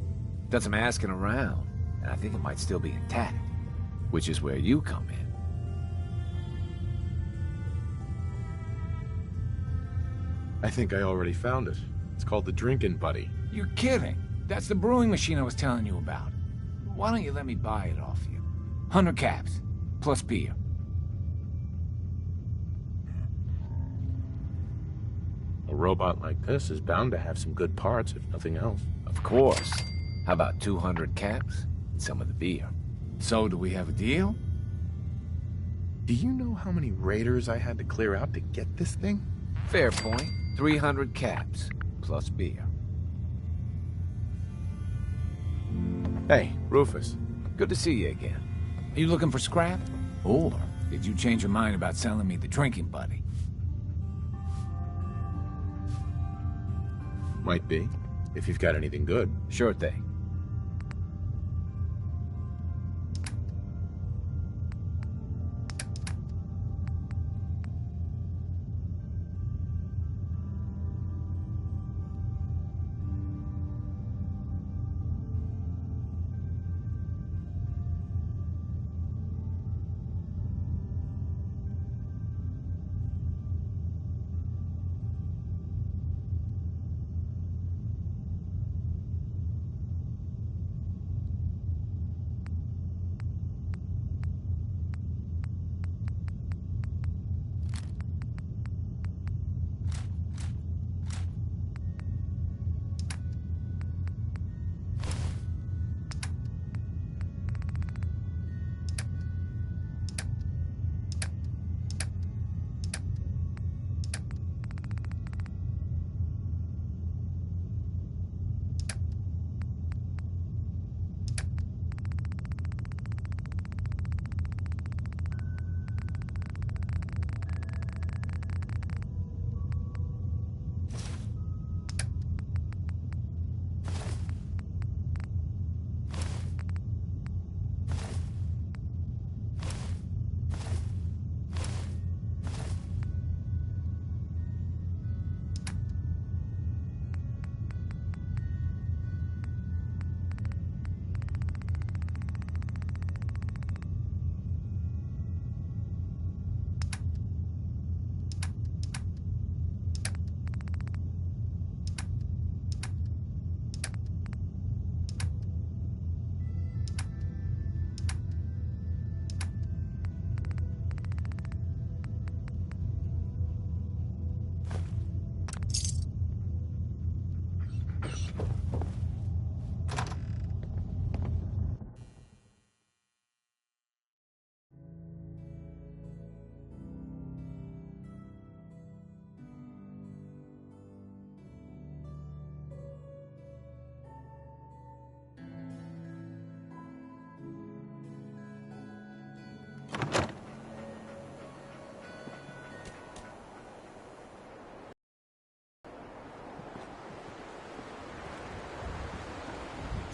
Done some asking around, and I think it might still be intact. Which is where you come in. I think I already found it. It's called the Drinkin' Buddy. You're kidding. That's the brewing machine I was telling you about. Why don't you let me buy it off you? 100 caps, plus beer. A robot like this is bound to have some good parts, if nothing else. Of course. How about 200 caps and some of the beer? So, do we have a deal? Do you know how many raiders I had to clear out to get this thing? Fair point. 300 caps, plus beer. Hey, Rufus. Good to see you again. Are you looking for scrap? Or did you change your mind about selling me the drinking buddy? Might be, if you've got anything good. Sure thing.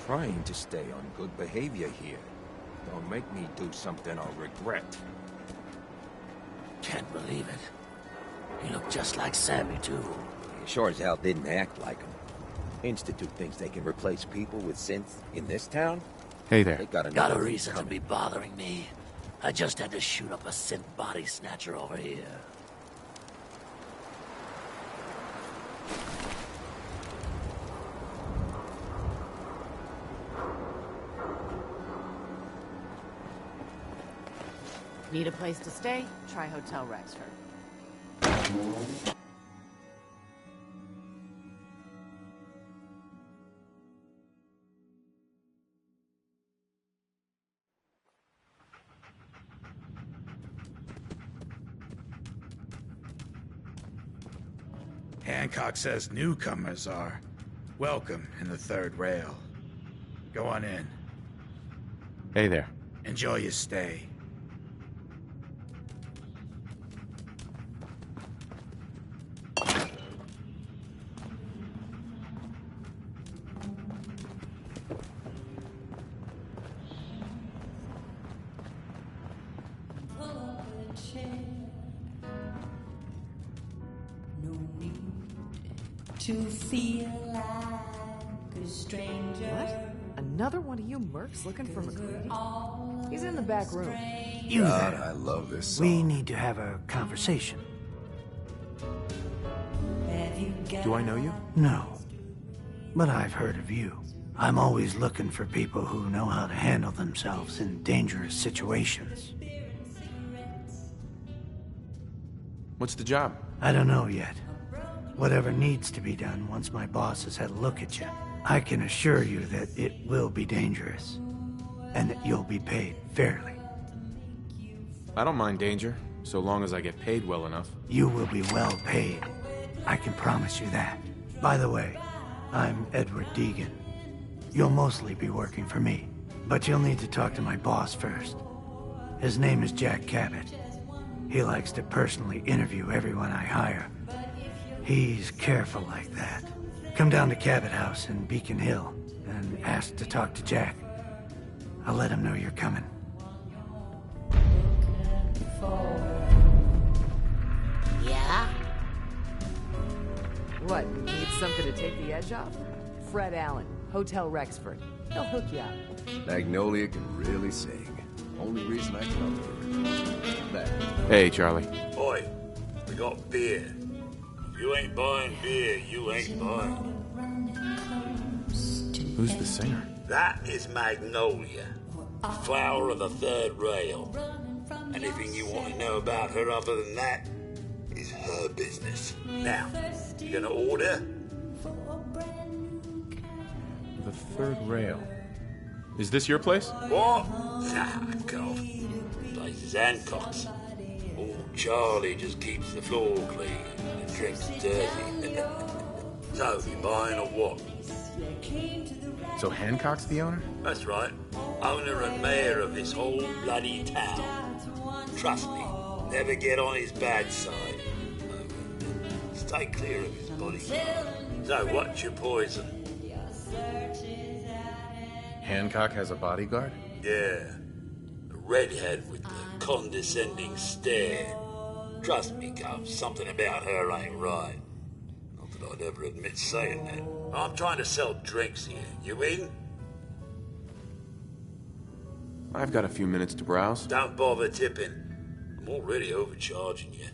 Trying to stay on good behavior here. Don't make me do something I'll regret. Can't believe it. You look just like Sammy, too. Sure as hell didn't act like him. Institute thinks they can replace people with synths in this town? Hey there. They got a reason to be bothering me. I just had to shoot up a synth body snatcher over here. Need a place to stay? Try Hotel Rexford. Hancock says newcomers are welcome in the third rail. Go on in. Hey there. Enjoy your stay. To feel like a stranger. What? Another one of you mercs looking for McCready? He's in the back room. You God, I love this song. We need to have a conversation. Do I know you? No. But I've heard of you. I'm always looking for people who know how to handle themselves in dangerous situations. What's the job? I don't know yet. whatever needs to be done once my boss has had a look at you. I can assure you that it will be dangerous, and that you'll be paid fairly. I don't mind danger, so long as I get paid well enough. You will be well paid. I can promise you that. By the way, I'm Edward Deegan. You'll mostly be working for me, but you'll need to talk to my boss first. His name is Jack Cabot. He likes to personally interview everyone I hire. He's careful like that. Come down to Cabot House in Beacon Hill and ask to talk to Jack. I'll let him know you're coming. Yeah? What, need something to take the edge off? Fred Allen, Hotel Rexford. He'll hook you up. Magnolia can really sing. Only reason I come to her. Hey, Charlie. Oi, we got beer. If you ain't buying beer, you ain't buying. Who's the singer? That is Magnolia, flower of the third rail. Anything you want to know about her other than that is her business. Now, you gonna order? The third rail. Is this your place? What? Nah, God. Place is Hancock's. Old Charlie just keeps the floor clean and drinks dirty. So, you buying or what? So Hancock's the owner? That's right. Owner and mayor of this whole bloody town. Trust me, never get on his bad side. Stay clear of his bodyguard. So, what's your poison? Hancock has a bodyguard? Yeah. A redhead with the condescending stare. Trust me, Gov, something about her ain't right. Not that I'd ever admit saying that. I'm trying to sell drinks here. You in? I've got a few minutes to browse. Don't bother tipping. I'm already overcharging you.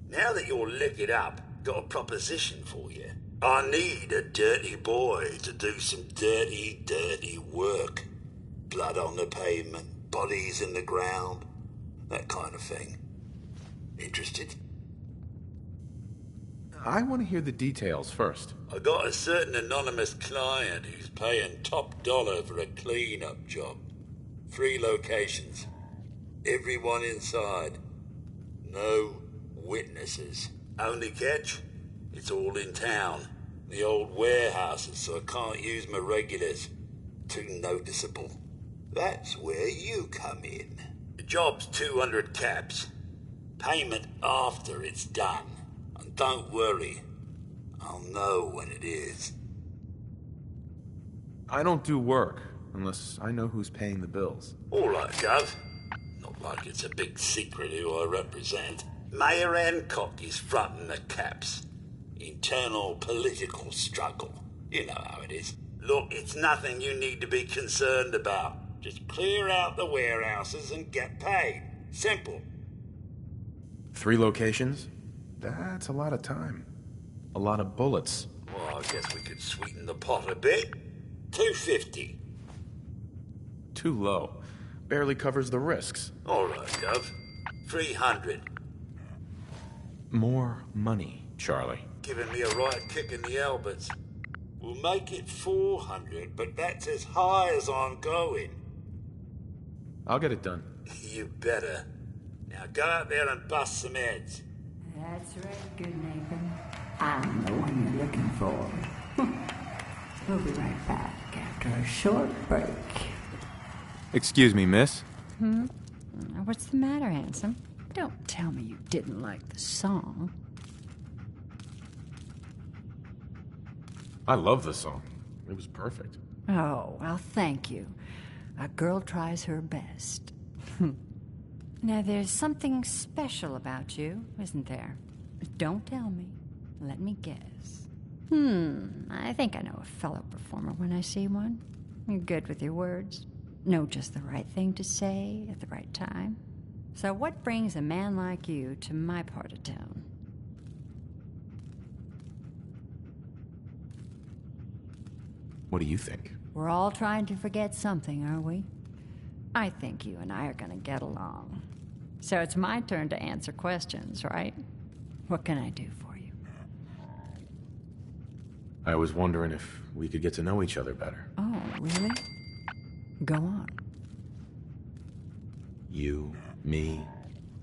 Now that you're liquored up, got a proposition for you. I need a dirty boy to do some dirty, dirty work. Blood on the pavement, bodies in the ground, that kind of thing. Interested? I want to hear the details first. I got a certain anonymous client who's paying top dollar for a clean-up job. 3 locations. Everyone inside. No witnesses. Only catch? It's all in town. The old warehouses, so I can't use my regulars. Too noticeable. That's where you come in. The job's 200 caps. Payment after it's done. And don't worry, I'll know when it is. I don't do work unless I know who's paying the bills. All right, Gov. Not like it's a big secret who I represent. Mayor Hancock is fronting the caps. Internal political struggle. You know how it is. Look, it's nothing you need to be concerned about. Just clear out the warehouses and get paid. Simple. 3 locations? That's a lot of time. A lot of bullets. Well, I guess we could sweeten the pot a bit. $250. Too low. Barely covers the risks. All right, Gov. $300. More money, Charlie. Giving me a right kick in the elbows. We'll make it $400, but that's as high as I'm going. I'll get it done. You better. Now go out there and bust some heads. That's right, good neighbor. I'm the one you're looking for. We'll be right back after a short break. Excuse me, miss. What's the matter, handsome? Don't tell me you didn't like the song. I love the song. It was perfect. Oh, well, thank you. A girl tries her best. Now, there's something special about you, isn't there? Don't tell me. Let me guess. I think I know a fellow performer when I see one. You're good with your words. Know just the right thing to say at the right time. So what brings a man like you to my part of town? What do you think? We're all trying to forget something, aren't we? I think you and I are gonna get along. So it's my turn to answer questions, right? What can I do for you? I was wondering if we could get to know each other better. Oh, really? Go on. You, me,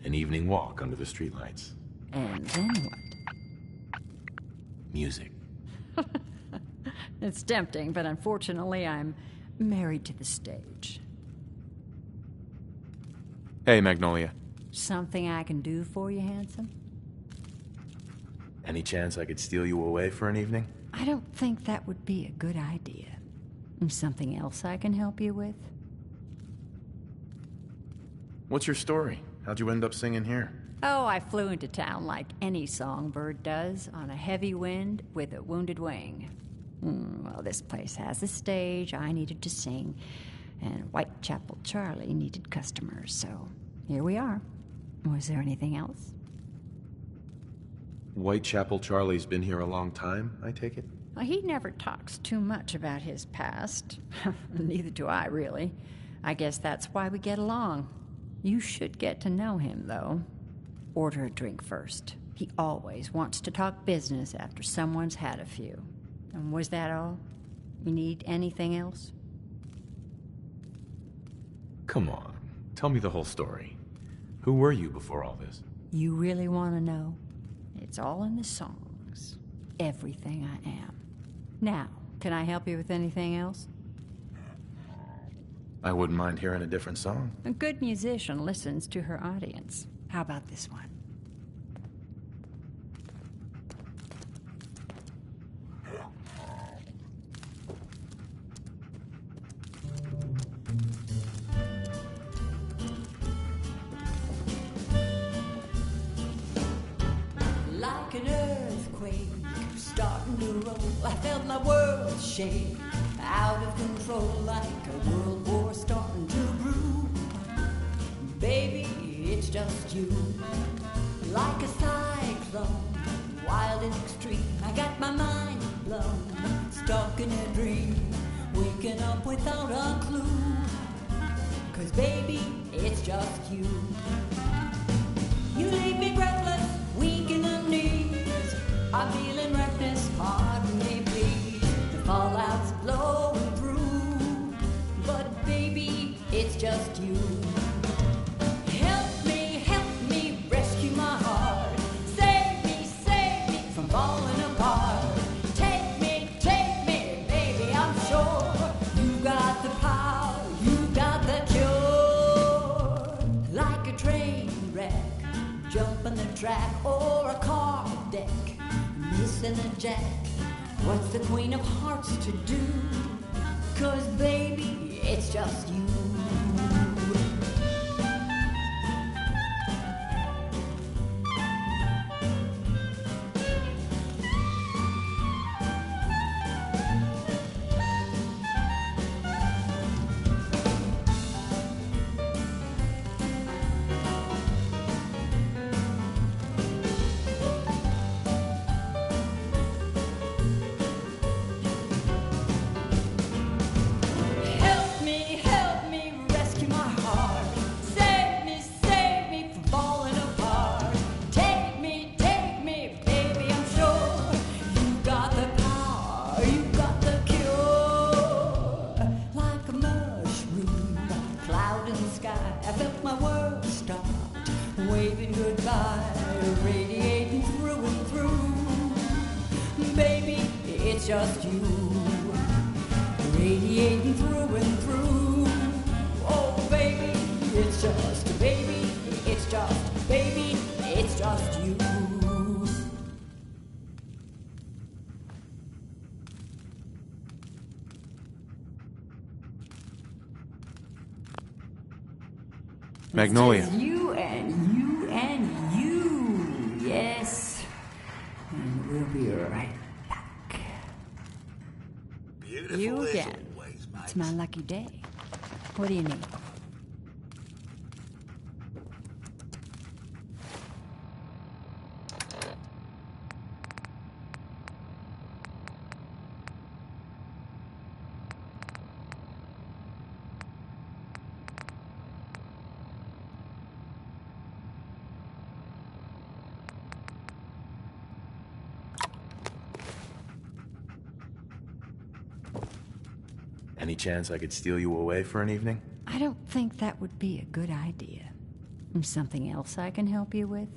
an evening walk under the streetlights. And then what? Music. It's tempting, but unfortunately I'm married to the stage. Hey, Magnolia. Something I can do for you, handsome? Any chance I could steal you away for an evening? I don't think that would be a good idea. Something else I can help you with? What's your story? How'd you end up singing here? Oh, I flew into town like any songbird does, on a heavy wind with a wounded wing. Well, this place has a stage, I needed to sing, and Whitechapel Charlie needed customers, so here we are. Was there anything else? Whitechapel Charlie's been here a long time, I take it? Well, he never talks too much about his past. Neither do I, really. I guess that's why we get along. You should get to know him, though. Order a drink first. He always wants to talk business after someone's had a few. And was that all? You need anything else? Come on, tell me the whole story. Who were you before all this? You really want to know? It's all in the songs. Everything I am. Now, can I help you with anything else? I wouldn't mind hearing a different song. A good musician listens to her audience. How about this one? Like an earthquake starting to roll, I felt my world shake. Out of control, like a world war starting to brew. Baby, it's just you. Like a cyclone, wild and extreme. I got my mind blown, stuck in a dream, waking up without a clue. 'Cause baby, it's just you. You leave me breathless, weak in the knees. I'm feeling reckless, pardon me please. The fallout's blowing through, but baby, it's just you. Help me, rescue my heart. Save me from falling apart. Take me, baby, I'm sure you got the power, you got the cure. Like a train wreck, jumping the track, or a car deck, missing a jack. What's the Queen of Hearts to do? 'Cause baby, it's just you. Help me, rescue my heart. Save me from falling apart. Take me, baby, I'm sure you got the power, you got the cure. Like a mushroom, cloud in the sky, I felt my world stop, waving goodbye, radiating through and through. Baby, it's just you. Radiating through and through. Oh, baby, it's just, baby, it's just, baby, it's just you. Magnolia. It's you and you and you. Yes. And we'll be right back. Beautiful You as again. always, mate. It's my lucky day. What do you need? Any chance I could steal you away for an evening? I don't think that would be a good idea. Something else I can help you with?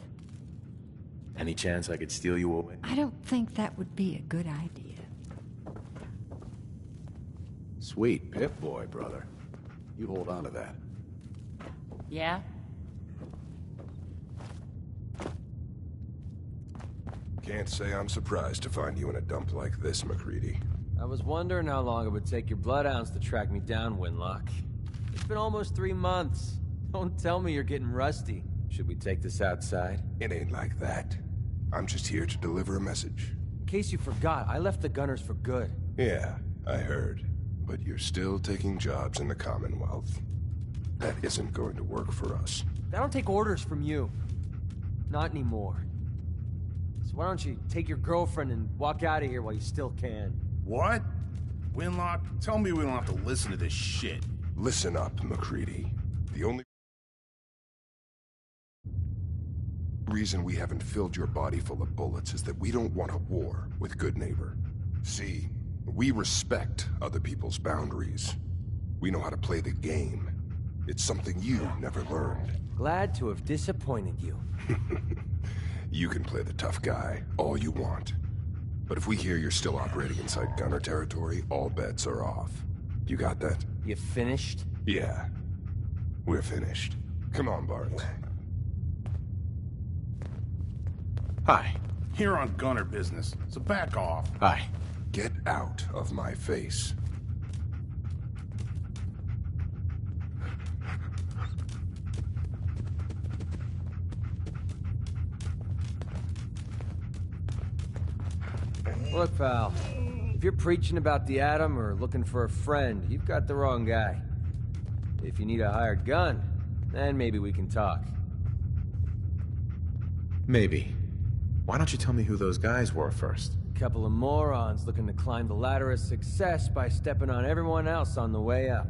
Any chance I could steal you away? I don't think that would be a good idea. Sweet Pip-Boy, brother. You hold on to that. Yeah? Can't say I'm surprised to find you in a dump like this, MacReady. I was wondering how long it would take your bloodhounds to track me down, Winlock. It's been almost 3 months. Don't tell me you're getting rusty. Should we take this outside? It ain't like that. I'm just here to deliver a message. In case you forgot, I left the Gunners for good. Yeah, I heard. But you're still taking jobs in the Commonwealth. That isn't going to work for us. I don't take orders from you. Not anymore. So why don't you take your girlfriend and walk out of here while you still can? What? Winlock, tell me we don't have to listen to this shit. Listen up, MacReady. The only reason we haven't filled your body full of bullets is that we don't want a war with Good Neighbor. See, we respect other people's boundaries. We know how to play the game. It's something you never learned. Glad to have disappointed you. You can play the tough guy all you want. But if we hear you're still operating inside Gunner territory, all bets are off. You got that? You finished? Yeah. We're finished. Come on, Bart. Hi. Here on Gunner business, so back off. Hi. Get out of my face. Look, pal. If you're preaching about the atom or looking for a friend, you've got the wrong guy. If you need a hired gun, then maybe we can talk. Maybe. Why don't you tell me who those guys were first? Couple of morons looking to climb the ladder of success by stepping on everyone else on the way up.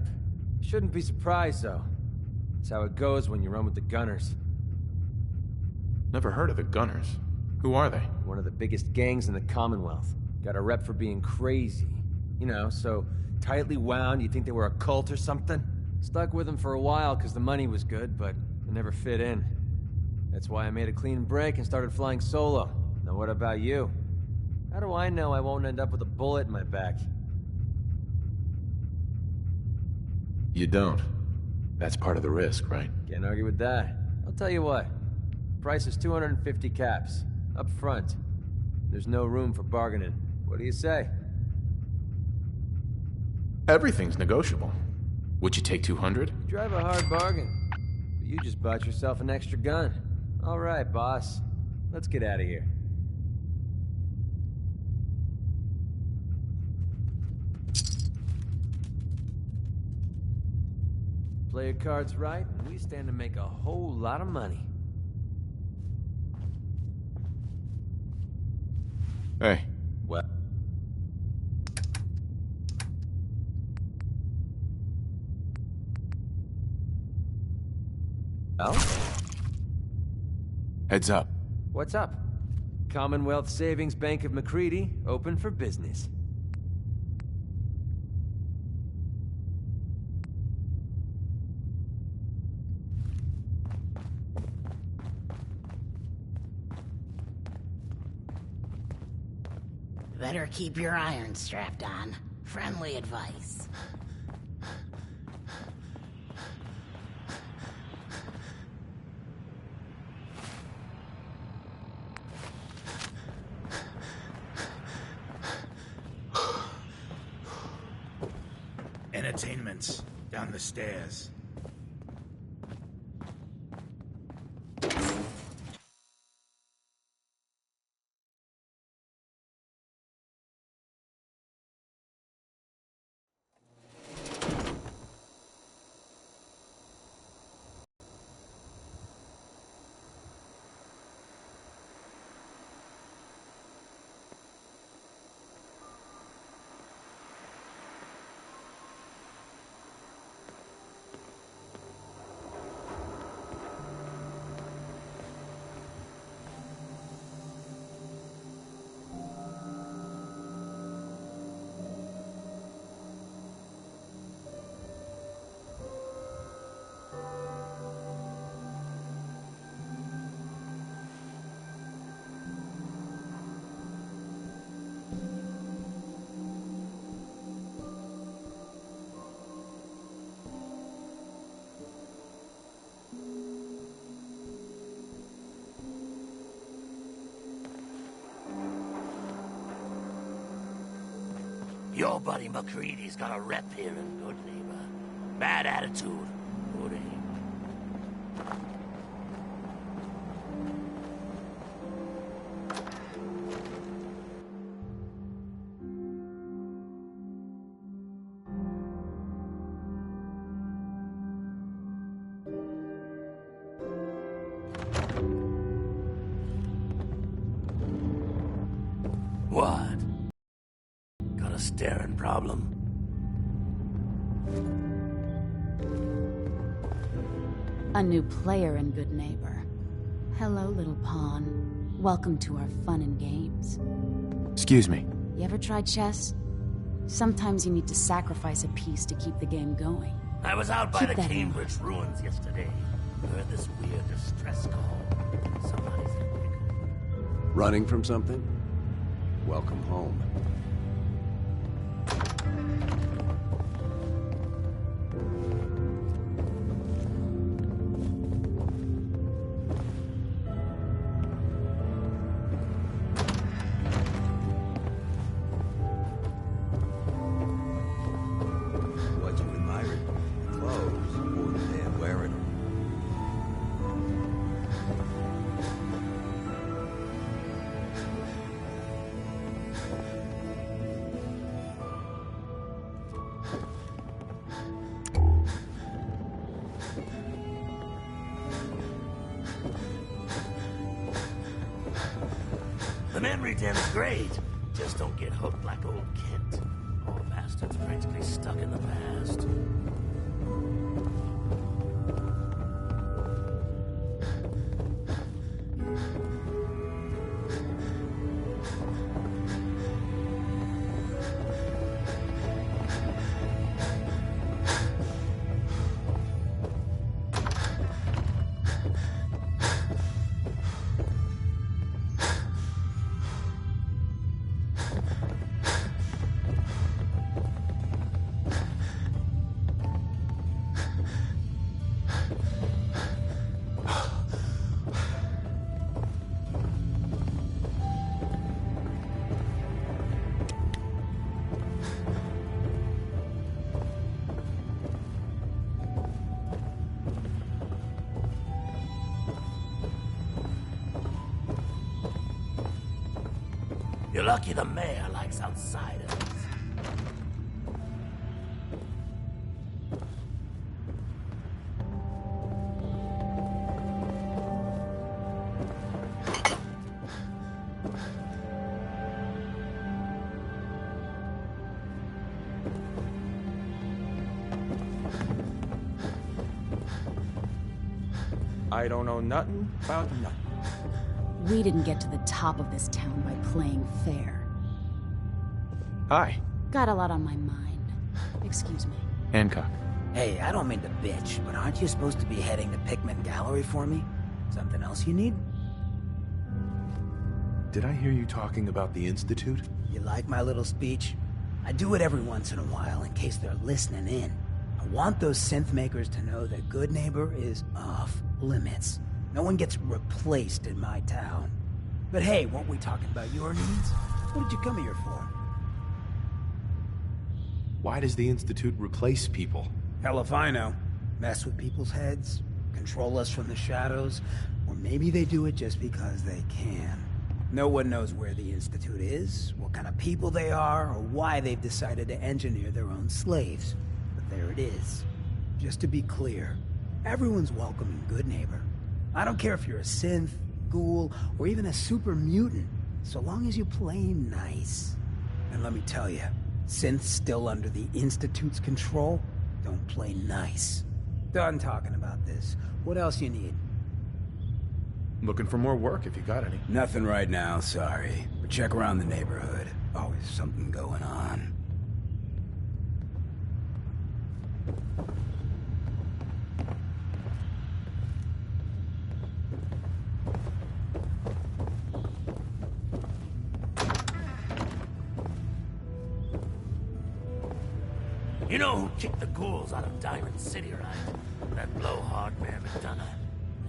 Shouldn't be surprised, though. It's how it goes when you run with the Gunners. Never heard of the Gunners. Who are they? One of the biggest gangs in the Commonwealth. Got a rep for being crazy. You know, so tightly wound you'd think they were a cult or something. Stuck with them for a while because the money was good, but I never fit in. That's why I made a clean break and started flying solo. Now what about you? How do I know I won't end up with a bullet in my back? You don't. That's part of the risk, right? Can't argue with that. I'll tell you what. Price is 250 caps. Up front. There's no room for bargaining. What do you say? Everything's negotiable. Would you take 200? You drive a hard bargain. But you just bought yourself an extra gun. All right, boss. Let's get out of here. Play your cards right, and we stand to make a whole lot of money. Hey. What? Oh? Heads up. What's up? Commonwealth Savings Bank of MacReady, open for business. Better keep your iron strapped on. Friendly advice. Entertainment's down the stairs. Your buddy McCready's got a rep here in Good Neighbor. Bad attitude, Woody. What? Got a staring problem? A new player in Good Neighbor. Hello, little pawn. Welcome to our fun and games. Excuse me. You ever tried chess? Sometimes you need to sacrifice a piece to keep the game going. I was out by Keep the that in Cambridge ruins yesterday. Heard this weird distress call. Somebody's... Running from something? Welcome home. What you admire it? Clothes, or the man wearing them? The memory den's great. Just don't get hooked like old Kent. Poor bastard's practically stuck in the past. You're lucky the mayor likes outsiders. I don't know nothing about nothing. We didn't get to the top of this town by playing fair. Hi. Got a lot on my mind. Excuse me. Hancock. Hey, I don't mean to bitch, but aren't you supposed to be heading to Pickman Gallery for me? Something else you need? Did I hear you talking about the Institute? You like my little speech? I do it every once in a while in case they're listening in. I want those synth makers to know that Good Neighbor is off limits. No one gets replaced in my town. But hey, weren't we talking about your needs? What did you come here for? Why does the Institute replace people? Hell if I know. Mess with people's heads, control us from the shadows, or maybe they do it just because they can. No one knows where the Institute is, what kind of people they are, or why they've decided to engineer their own slaves. But there it is. Just to be clear, everyone's welcome in Good Neighbor. I don't care if you're a synth, ghoul, or even a super mutant, so long as you play nice. And let me tell you, synths still under the Institute's control don't play nice. Done talking about this. What else you need? Looking for more work if you got any. Nothing right now, sorry. But check around the neighborhood. Always something going on. You know who kicked the ghouls out of Diamond City, right? That blowhard Mayor McDonough.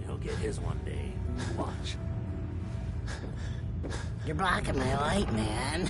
He'll get his one day. Watch. You're blocking my light, man.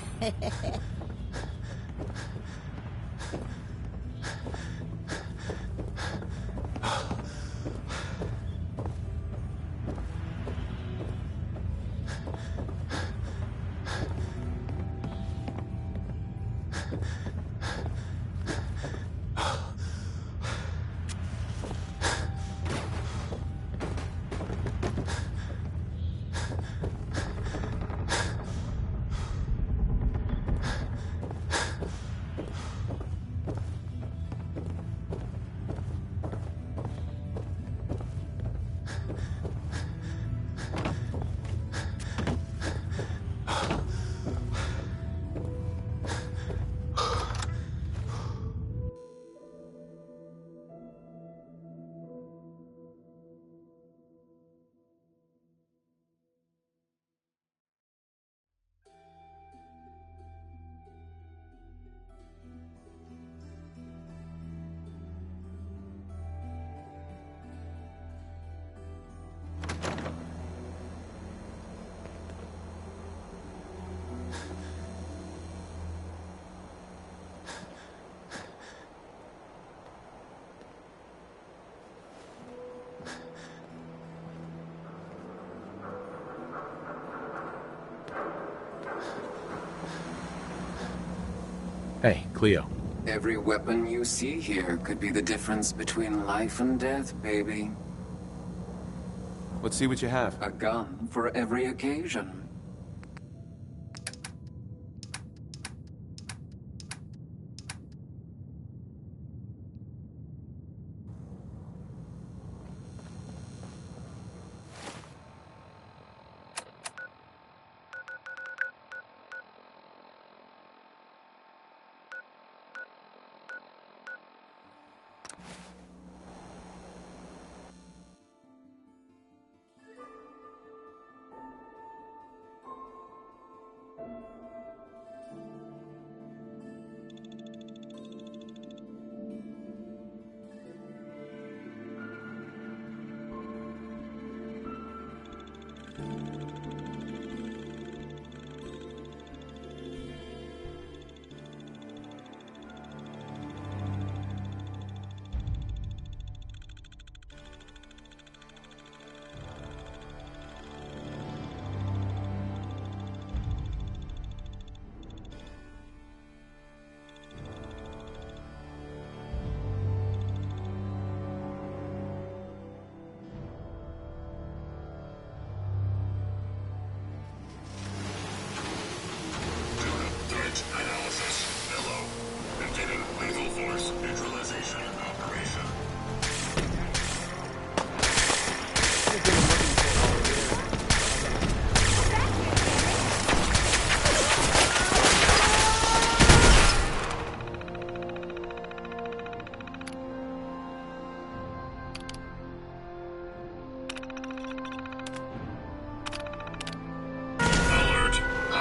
Hey, Cleo. Every weapon you see here could be the difference between life and death, baby. Let's see what you have. A gun for every occasion.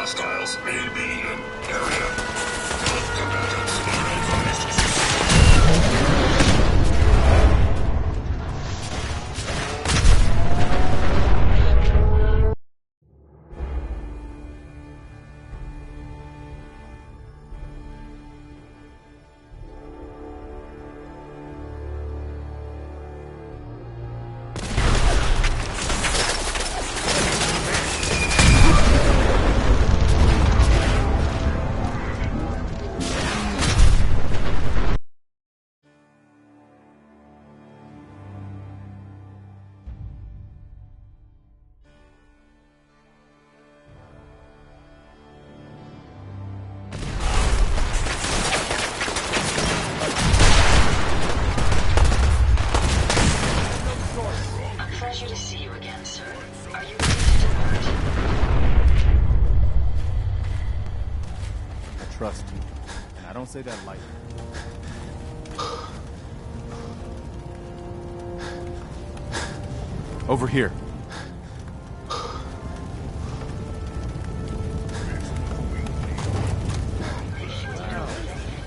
Hostiles may be in area. Combatants are advised. Pleasure to see you again, sir. Are you ready to depart? I trust you, and I don't say that lightly. Over here.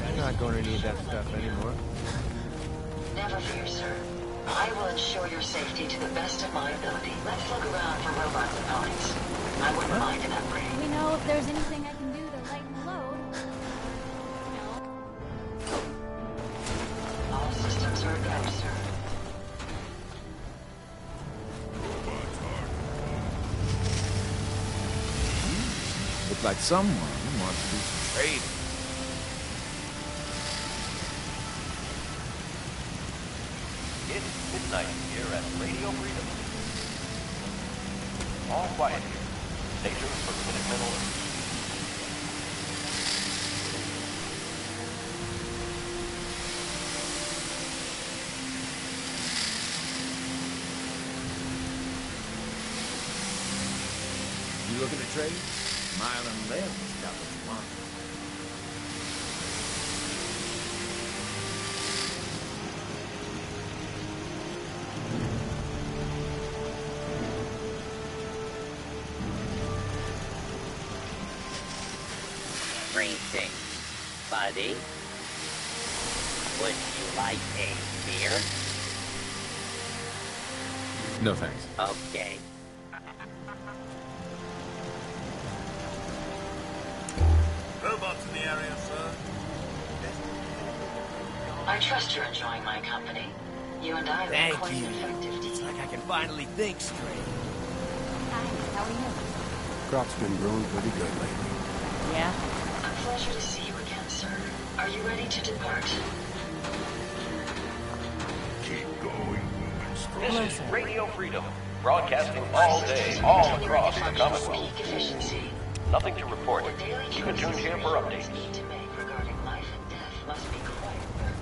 I'm not going to need that stuff anymore. Never fear, sir. I will ensure your safety to the best of my ability. Let's look around for robot components. I wouldn't mind an upgrade. Let me know if there's anything I can do to lighten the load. All systems are go, sir. Look like someone wants to do some trading. tonight here at Radio Freedom. All quiet here. Stay tuned for Minutemen Alert. You looking to trade? Mile and left is got what you want. Greetings, buddy. Would you like a beer? No thanks. Okay. Robots in the area, sir. I trust you're enjoying my company. You and I are Thank quite you. an effective It's team. like I can finally think straight. Hi, how are you? Crop's been growing pretty good lately. Yeah? A pleasure to see you again, sir. Are you ready to depart? Keep going, This is Radio Freedom, broadcasting all day, all across the Commonwealth. Peak efficiency. Nothing to report. The daily Keep it tuned here for updates. need to make regarding life and death must be quite burning.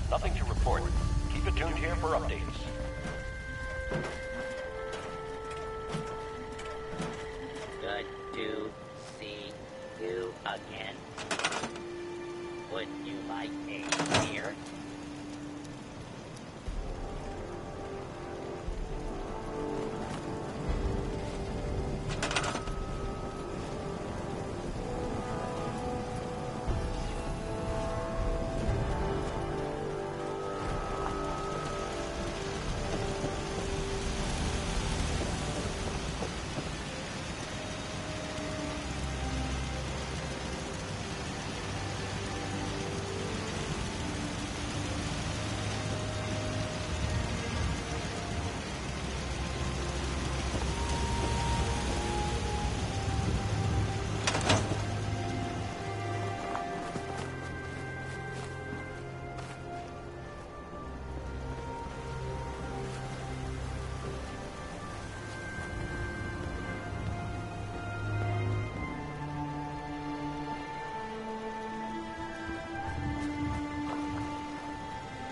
Nothing to report. Keep it tuned here for updates. Good to see you again. Would you like a beer?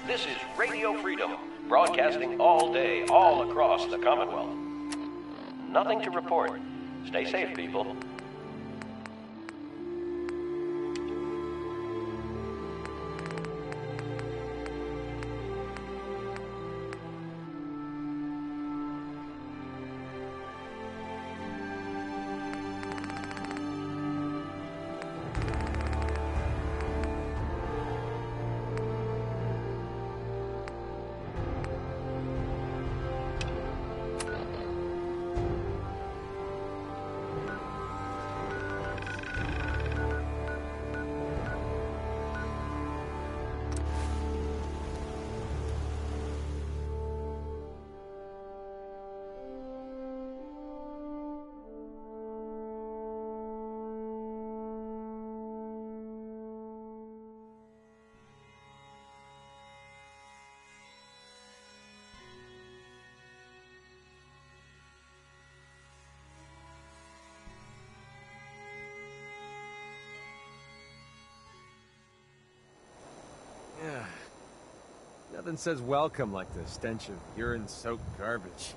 This is Radio Freedom, broadcasting all day, all across the Commonwealth. Nothing to report. Stay safe, people. Yeah. Nothing says welcome like the stench of urine-soaked garbage.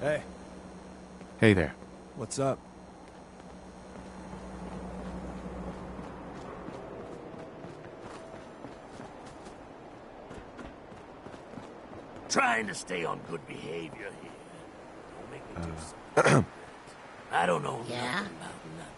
Hey. Hey there. What's up? Trying to stay on good behavior here. Don't make me do something. I don't know nothing about nothing.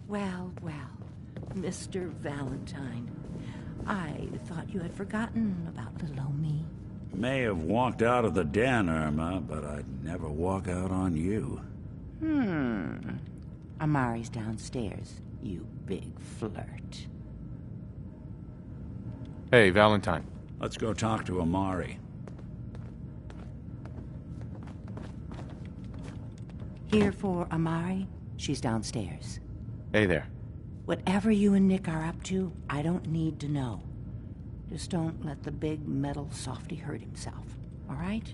Well, Mr. Valentine, I thought you had forgotten about little old me. May have walked out of the den, Irma, but I'd never walk out on you. Amari's downstairs, you big flirt. Hey, Valentine. Let's go talk to Amari. Here for Amari, she's downstairs. Hey there. Whatever you and Nick are up to, I don't need to know. Just don't let the big metal softy hurt himself, all right?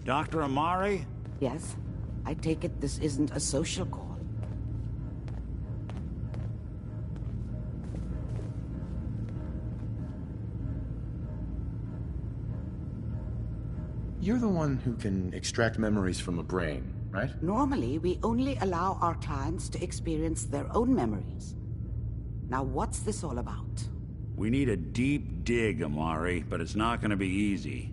Dr. Amari? Yes? I take it this isn't a social call. You're the one who can extract memories from a brain, right? Normally, we only allow our clients to experience their own memories. Now, what's this all about? We need a deep dig, Amari, but it's not gonna be easy.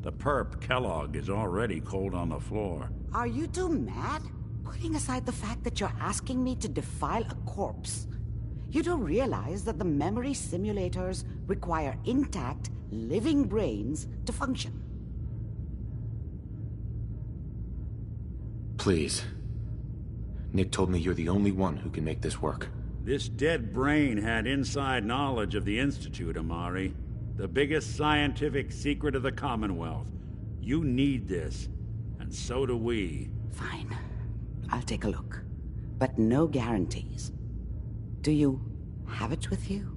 The perp, Kellogg, is already cold on the floor. Are you two mad? Putting aside the fact that you're asking me to defile a corpse, you do realize that the memory simulators require intact, living brains to function. Please. Nick told me you're the only one who can make this work. This dead brain had inside knowledge of the Institute, Amari. The biggest scientific secret of the Commonwealth. You need this, and so do we. Fine. I'll take a look. But no guarantees. Do you have it with you?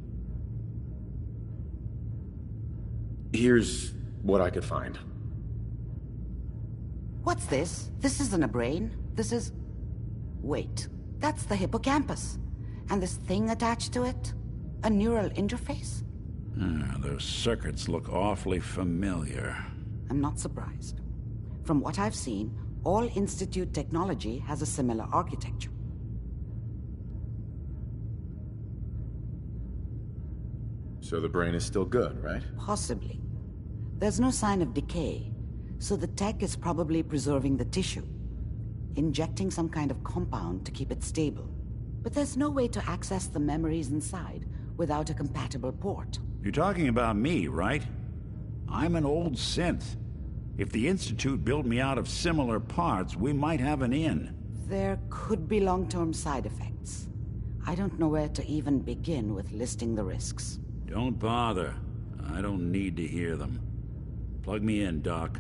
Here's what I could find. What's this? This isn't a brain. This is... Wait. That's the hippocampus. And this thing attached to it? A neural interface? Those circuits look awfully familiar. I'm not surprised. From what I've seen, all Institute technology has a similar architecture. So the brain is still good, right? Possibly. There's no sign of decay, so the tech is probably preserving the tissue, injecting some kind of compound to keep it stable. But there's no way to access the memories inside without a compatible port. You're talking about me, right? I'm an old synth. If the Institute built me out of similar parts, we might have an in. There could be long-term side effects. I don't know where to even begin with listing the risks. Don't bother. I don't need to hear them. Plug me in, Doc.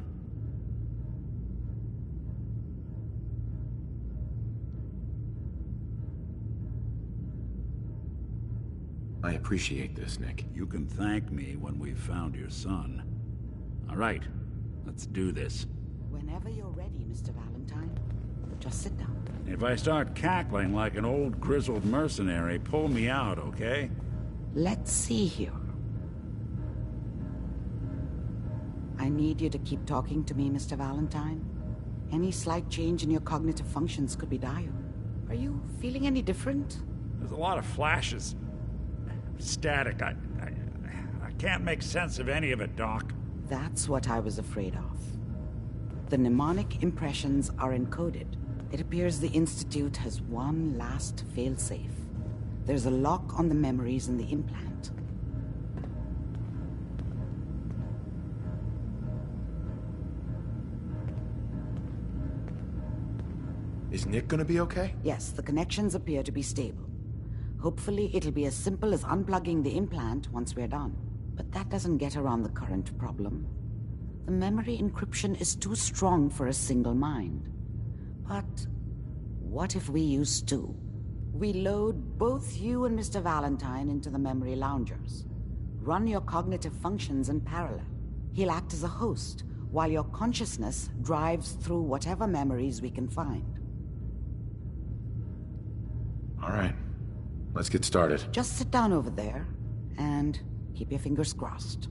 I appreciate this, Nick. You can thank me when we've found your son. All right, let's do this. Whenever you're ready, Mr. Valentine. Just sit down. If I start cackling like an old grizzled mercenary, pull me out, okay? Let's see here. I need you to keep talking to me, Mr. Valentine. Any slight change in your cognitive functions could be dire. Are you feeling any different? There's a lot of flashes. Static. I can't make sense of any of it, Doc. That's what I was afraid of. The mnemonic impressions are encoded. It appears the Institute has one last failsafe. There's a lock on the memories in the implant. Is Nick gonna be okay? Yes, the connections appear to be stable. Hopefully, it'll be as simple as unplugging the implant once we're done. But that doesn't get around the current problem. The memory encryption is too strong for a single mind. But what if we use two? We load both you and Mr. Valentine into the memory loungers. Run your cognitive functions in parallel. He'll act as a host, while your consciousness drives through whatever memories we can find. All right. Let's get started. Just sit down over there, and keep your fingers crossed.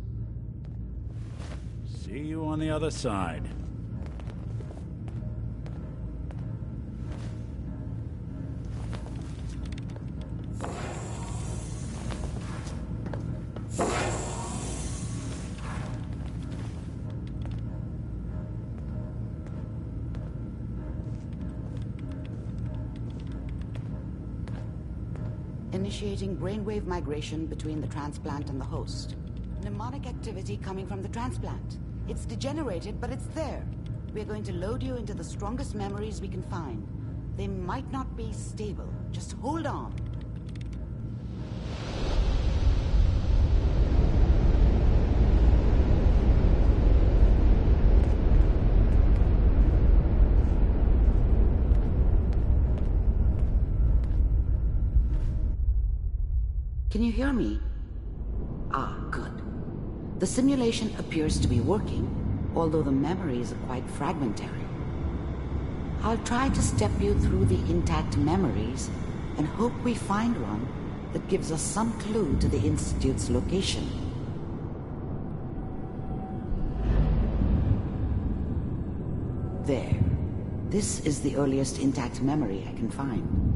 See you on the other side. Initiating brainwave migration between the transplant and the host. Mnemonic activity coming from the transplant. It's degenerated, but it's there. We're going to load you into the strongest memories we can find. They might not be stable. Just hold on. Can you hear me? Ah, good. The simulation appears to be working, although the memories are quite fragmentary. I'll try to step you through the intact memories and hope we find one that gives us some clue to the Institute's location. There. This is the earliest intact memory I can find.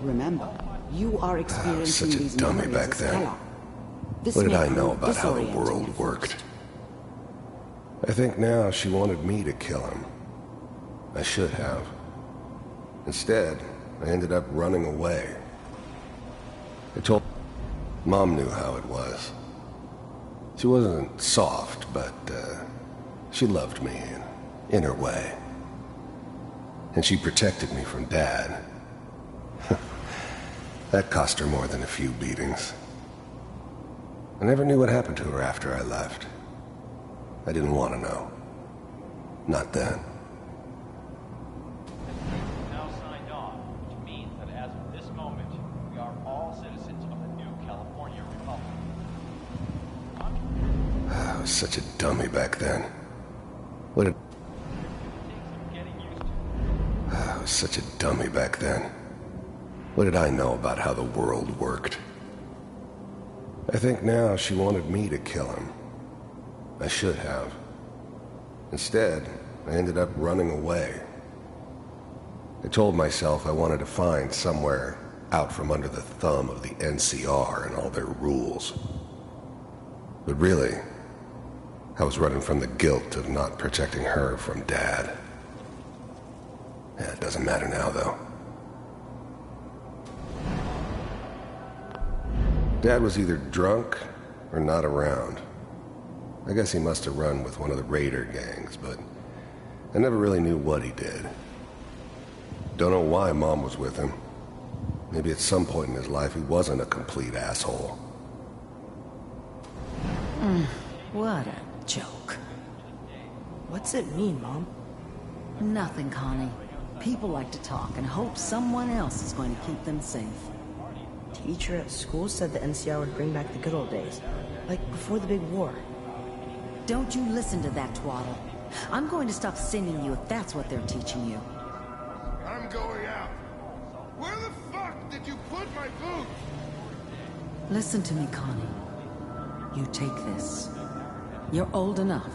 Remember, you are experiencing Such a these dummy memories back as then. Kellogg. This What did may I know prove about how the disorienting world at worked? first. I think now she wanted me to kill him. I should have. Instead, I ended up running away. I told Mom knew how it was. She wasn't soft, but she loved me in her way. And she protected me from Dad. That cost her more than a few beatings. I never knew what happened to her after I left. I didn't want to know. Not then. Now was such a dummy back then. What did... I was such a dummy back then. What did I know about how the world worked? I think now she wanted me to kill him. I should have. Instead, I ended up running away. I told myself I wanted to find somewhere out from under the thumb of the NCR and all their rules. But really, I was running from the guilt of not protecting her from Dad. Yeah, it doesn't matter now, though. Dad was either drunk or not around. I guess he must have run with one of the raider gangs, but I never really knew what he did. Don't know why Mom was with him. Maybe at some point in his life he wasn't a complete asshole. What a joke. What's it mean, Mom? Nothing, Connie. People like to talk and hope someone else is going to keep them safe. Teacher at school said the NCR would bring back the good old days, like before the big war. Don't you listen to that twaddle. I'm going to stop sending you if that's what they're teaching you. I'm going out. Where the fuck did you put my boot? Listen to me, Connie. You take this. You're old enough.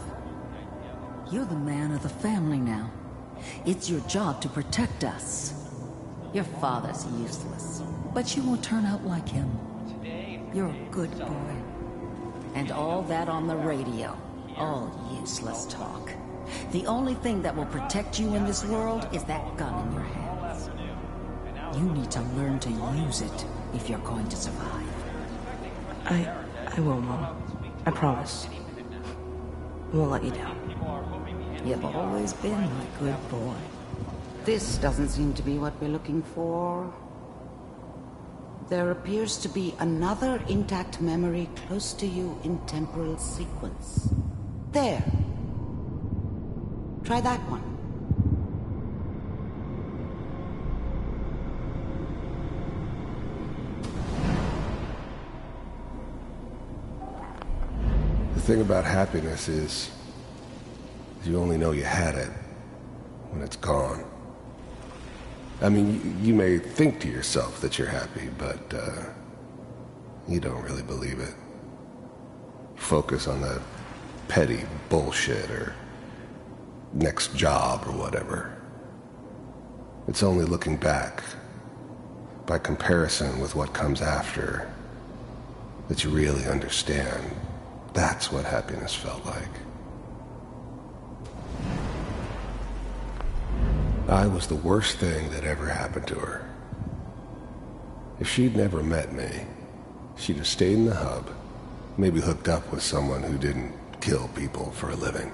You're the man of the family now. It's your job to protect us. Your father's useless, but you won't turn out like him. You're a good boy. And all that on the radio, all useless talk. The only thing that will protect you in this world is that gun in your hands. You need to learn to use it if you're going to survive. I will, Mom. I promise. I won't let you down. You've always been my good boy. This doesn't seem to be what we're looking for. There appears to be another intact memory close to you in temporal sequence. There. Try that one. The thing about happiness is you only know you had it when it's gone. I mean, you may think to yourself that you're happy, but you don't really believe it. Focus on that petty bullshit or next job or whatever. It's only looking back, by comparison with what comes after, that you really understand. That's what happiness felt like. I was the worst thing that ever happened to her. If she'd never met me, she'd have stayed in the hub, maybe hooked up with someone who didn't kill people for a living.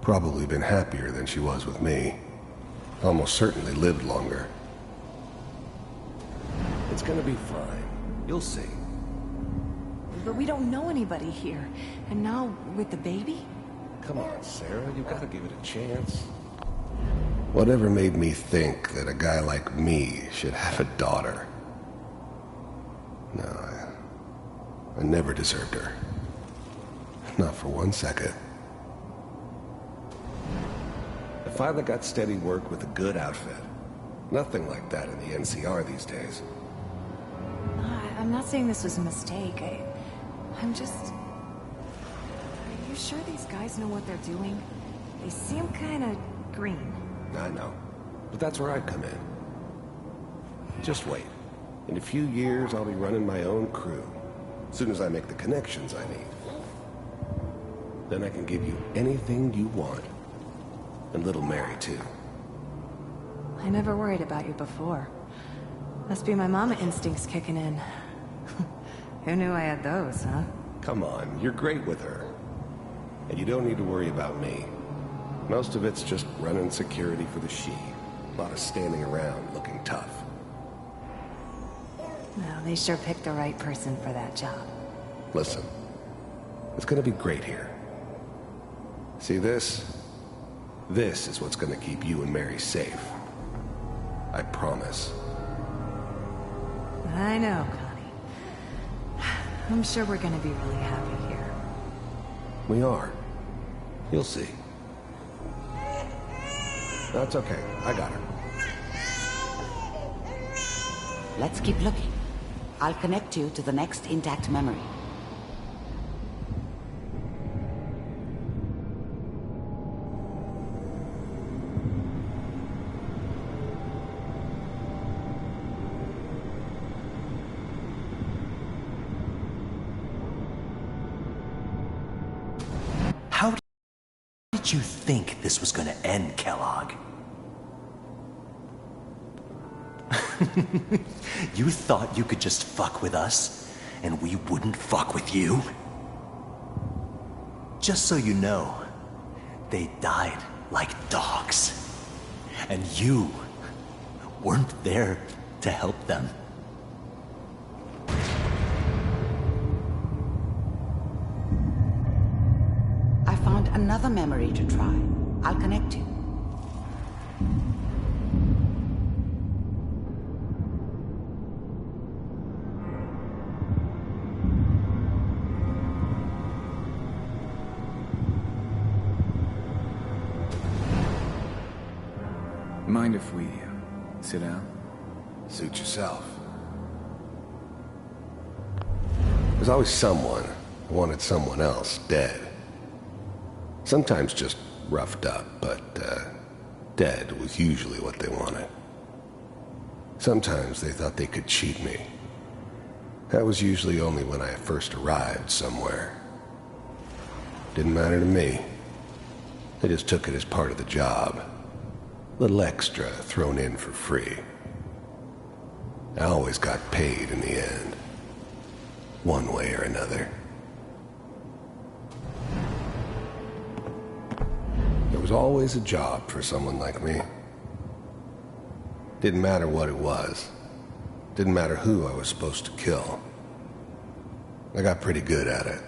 Probably been happier than she was with me. Almost certainly lived longer. It's gonna be fine. You'll see. But we don't know anybody here. And now, with the baby? Come on, Sarah, you gotta give it a chance. Whatever made me think that a guy like me should have a daughter? No, I never deserved her. Not for 1 second. I finally got steady work with a good outfit. Nothing like that in the NCR these days. I'm not saying this was a mistake. I'm just... Are you sure these guys know what they're doing? They seem kind of green. I know. But that's where I come in. Just wait. In a few years, I'll be running my own crew. As soon as I make the connections I need. Then I can give you anything you want. And little Mary, too. I never worried about you before. Must be my mama instincts kicking in. Who knew I had those, huh? Come on, you're great with her. And you don't need to worry about me. Most of it's just running security for the she. A lot of standing around looking tough. No, they sure picked the right person for that job. Listen, it's gonna be great here. See this? This is what's gonna keep you and Mary safe. I promise. I know, Connie. I'm sure we're gonna be really happy here. We are. You'll see. That's okay. I got her. Let's keep looking. I'll connect you to the next intact memory. How did you think this was gonna end, Kellogg? You thought you could just fuck with us, and we wouldn't fuck with you? Just so you know, they died like dogs. And you weren't there to help them. I found another memory to try. I'll connect you. Mind if we sit down? Suit yourself. There's always someone who wanted someone else dead. Sometimes just roughed up, but dead was usually what they wanted. Sometimes they thought they could cheat me. That was usually only when I first arrived somewhere. Didn't matter to me. They just took it as part of the job. Little extra thrown in for free. I always got paid in the end. One way or another. There was always a job for someone like me. Didn't matter what it was. Didn't matter who I was supposed to kill. I got pretty good at it.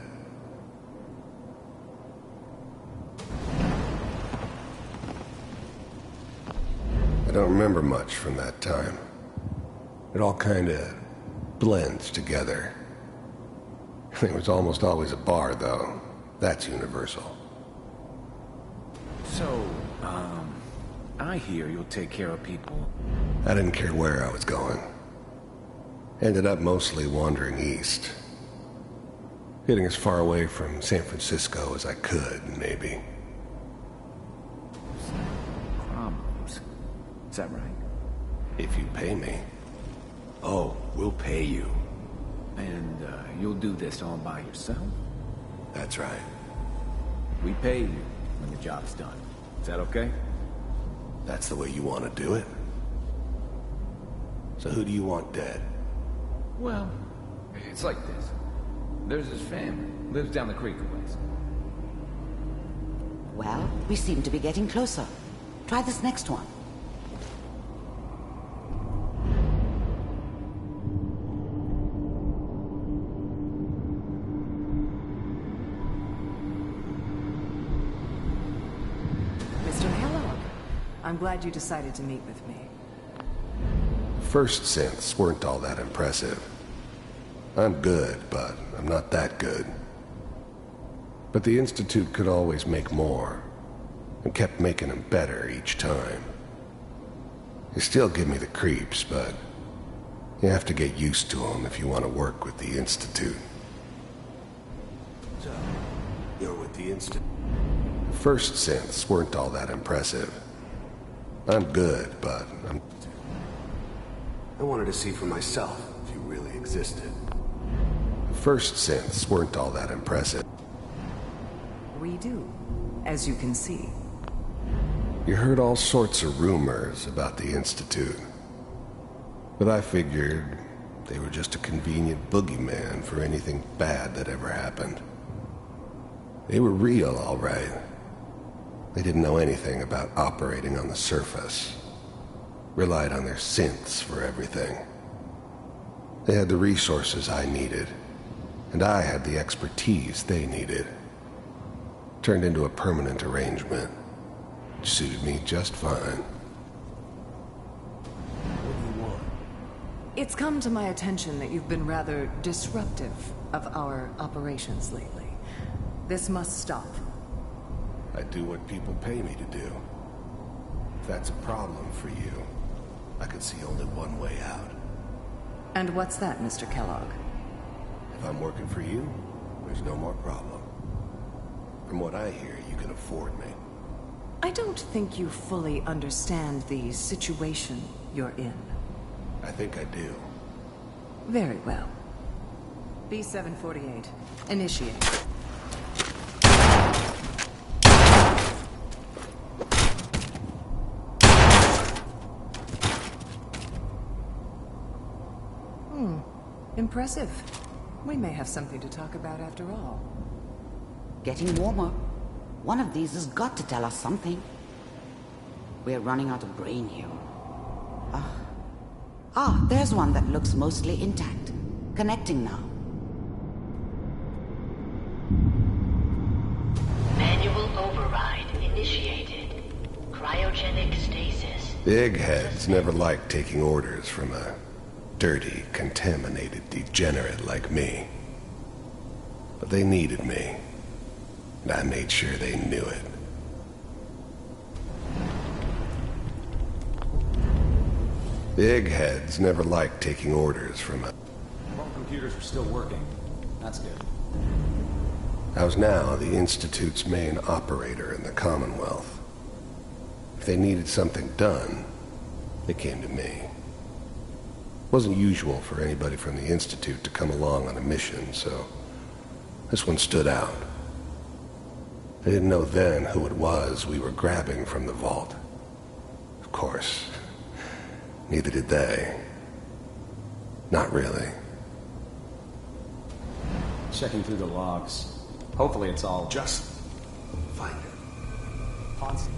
I don't remember much from that time. It all kinda blends together. There was almost always a bar, though. That's universal. So, I hear you'll take care of people. I didn't care where I was going. Ended up mostly wandering east. Getting as far away from San Francisco as I could, maybe. Cromos. Is that right? If you pay me. Oh, we'll pay you. And, you'll do this all by yourself? That's right. We pay you when the job's done. Is that okay? That's the way you want to do it? So who do you want dead? Well, it's like this. There's his family. Lives down the creek a ways. Well, we seem to be getting closer. Try this next one. Mr. Kellogg, I'm glad you decided to meet with me. First synths weren't all that impressive. I'm good, but I'm not that good. But the Institute could always make more, and kept making them better each time. They still give me the creeps, but you have to get used to them if you want to work with the Institute. So, you're with the Institute? First synths weren't all that impressive. I'm good, but I wanted to see for myself if you really existed. First synths weren't all that impressive. We do, as you can see. You heard all sorts of rumors about the Institute. But I figured they were just a convenient boogeyman for anything bad that ever happened. They were real, all right. They didn't know anything about operating on the surface. Relied on their synths for everything. They had the resources I needed, and I had the expertise they needed. Turned into a permanent arrangement. Which suited me just fine. What do you want? It's come to my attention that you've been rather disruptive of our operations lately. This must stop. I do what people pay me to do. If that's a problem for you, I could see only one way out. And what's that, Mr. Kellogg? If I'm working for you, there's no more problem. From what I hear, you can afford me. I don't think you fully understand the situation you're in. I think I do. Very well. B-748, initiate. Impressive. We may have something to talk about after all. Getting warmer. One of these has got to tell us something. We're running out of brain here. There's one that looks mostly intact. Connecting now. Manual override initiated. Cryogenic stasis. The eggheads never liked taking orders from a dirty, contaminated degenerate like me. But they needed me, and I made sure they knew it. The eggheads never liked taking orders from a... Well, computers are still working. That's good. I was now the Institute's main operator in the Commonwealth. If they needed something done, they came to me. It wasn't usual for anybody from the Institute to come along on a mission, so this one stood out. I didn't know then who it was we were grabbing from the vault. Of course, neither did they. Not really. Checking through the logs. Hopefully it's all... Just find it. Ponce.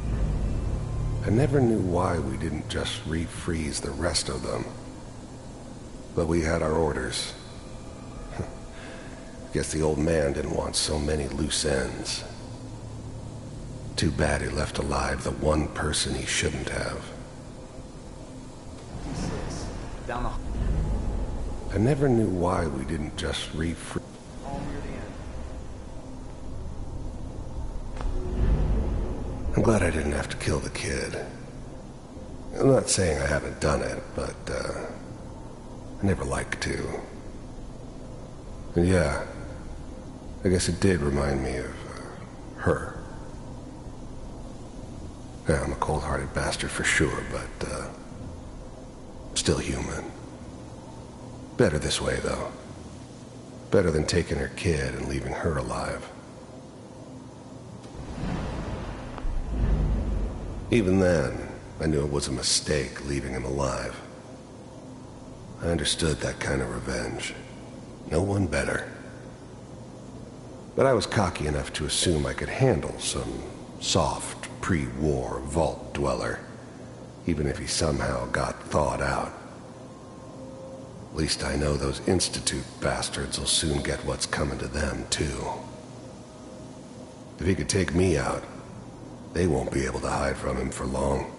I never knew why we didn't just refreeze the rest of them. But we had our orders. Guess the old man didn't want so many loose ends. Too bad he left alive the one person he shouldn't have. Down the... I never knew why we didn't just refreeze. All near the end. I'm glad I didn't have to kill the kid. I'm not saying I haven't done it, but, I never liked to. And yeah, I guess it did remind me of, her. Yeah, I'm a cold-hearted bastard for sure, but, still human. Better this way, though. Better than taking her kid and leaving her alive. Even then, I knew it was a mistake leaving him alive. I understood that kind of revenge. No one better. But I was cocky enough to assume I could handle some soft, pre-war vault dweller, even if he somehow got thawed out. At least I know those Institute bastards will soon get what's coming to them, too. If he could take me out, they won't be able to hide from him for long.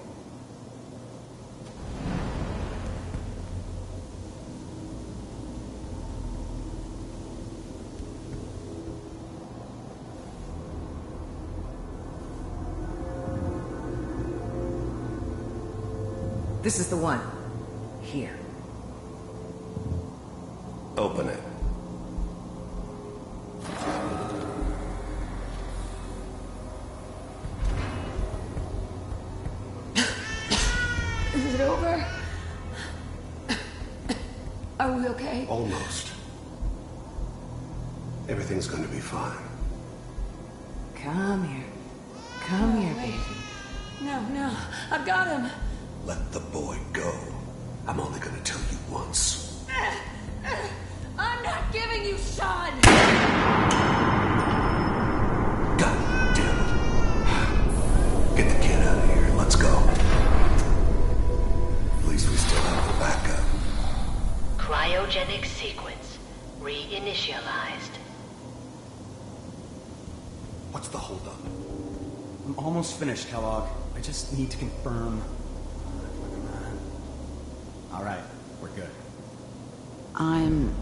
This is the one. Here. Open it. Is it over? Are we okay? Almost. Everything's going to be fine. Come here. Come here, baby. No, I've got him. Let the boy go. I'm only going to tell you once. I'm not giving you Sean! God damn it. Get the kid out of here. Let's go. At least we still have the backup. Cryogenic sequence reinitialized. What's the holdup? I'm almost finished, Kellogg. I just need to confirm. All right, we're good. I'm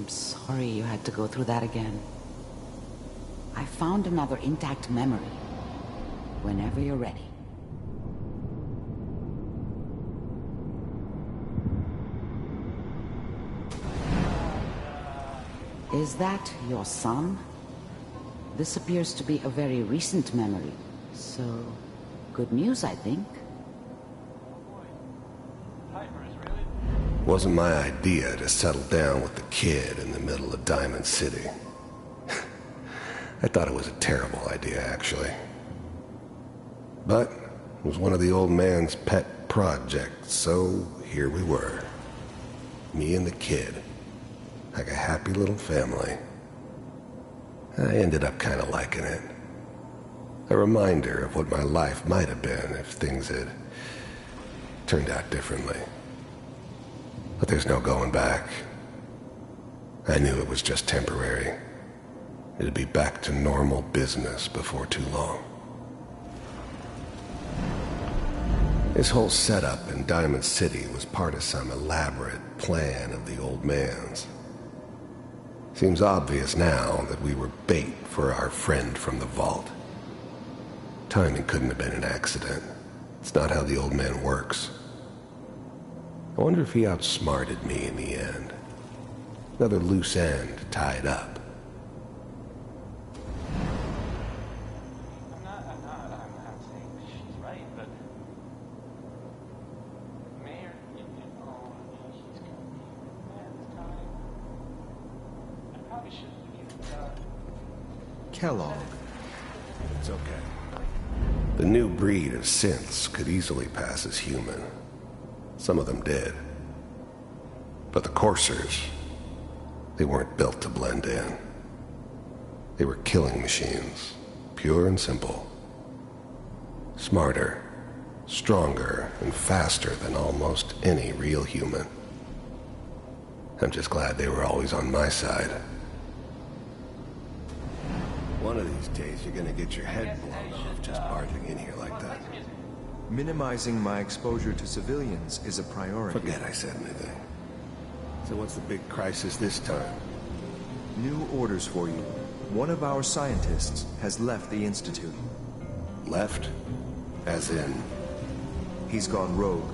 sorry you had to go through that again. I found another intact memory. Whenever you're ready. Is that your son? This appears to be a very recent memory, so good news, I think. Wasn't my idea to settle down with the kid in the middle of Diamond City. I thought it was a terrible idea, actually. But it was one of the old man's pet projects, so here we were. Me and the kid. Like a happy little family. I ended up kind of liking it. A reminder of what my life might have been if things had turned out differently. But there's no going back. I knew it was just temporary. It'd be back to normal business before too long. This whole setup in Diamond City was part of some elaborate plan of the old man's. Seems obvious now that we were bait for our friend from the vault. Timing couldn't have been an accident. It's not how the old man works. I wonder if he outsmarted me in the end. Another loose end tied up. I'm not saying she's right, but Mayor, she's gonna be mad this time. I probably shouldn't have given up. Kellogg. It's okay. The new breed of synths could easily pass as human. Some of them did. But the coursers, they weren't built to blend in. They were killing machines, pure and simple. Smarter, stronger, and faster than almost any real human. I'm just glad they were always on my side. One of these days, you're gonna get your head blown off just barging in here like that. Minimizing my exposure to civilians is a priority. Forget I said anything. So what's the big crisis this time? New orders for you. One of our scientists has left the Institute. Left? As in? He's gone rogue.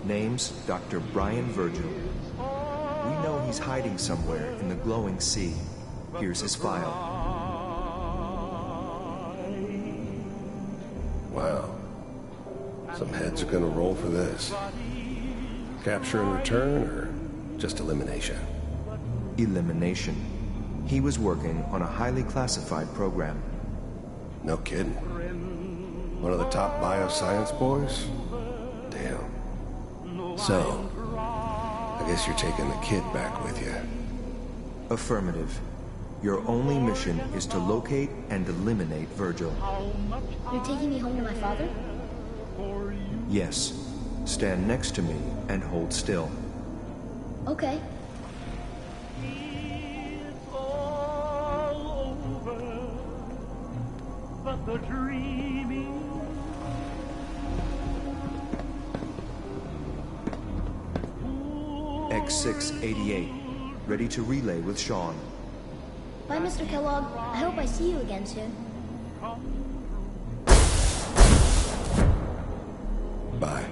Name's Dr. Brian Virgil. We know he's hiding somewhere in the glowing sea. Here's his file. Wow. Some heads are gonna roll for this. Capture and return, or just elimination? Elimination. He was working on a highly classified program. No kidding. One of the top bioscience boys? Damn. So, I guess you're taking the kid back with you. Affirmative. Your only mission is to locate and eliminate Virgil. You're taking me home to my father? Yes. Stand next to me and hold still. Okay. But the dreaming. X688. Ready to relay with Sean. Bye, Mr. Kellogg. I hope I see you again soon. Bye.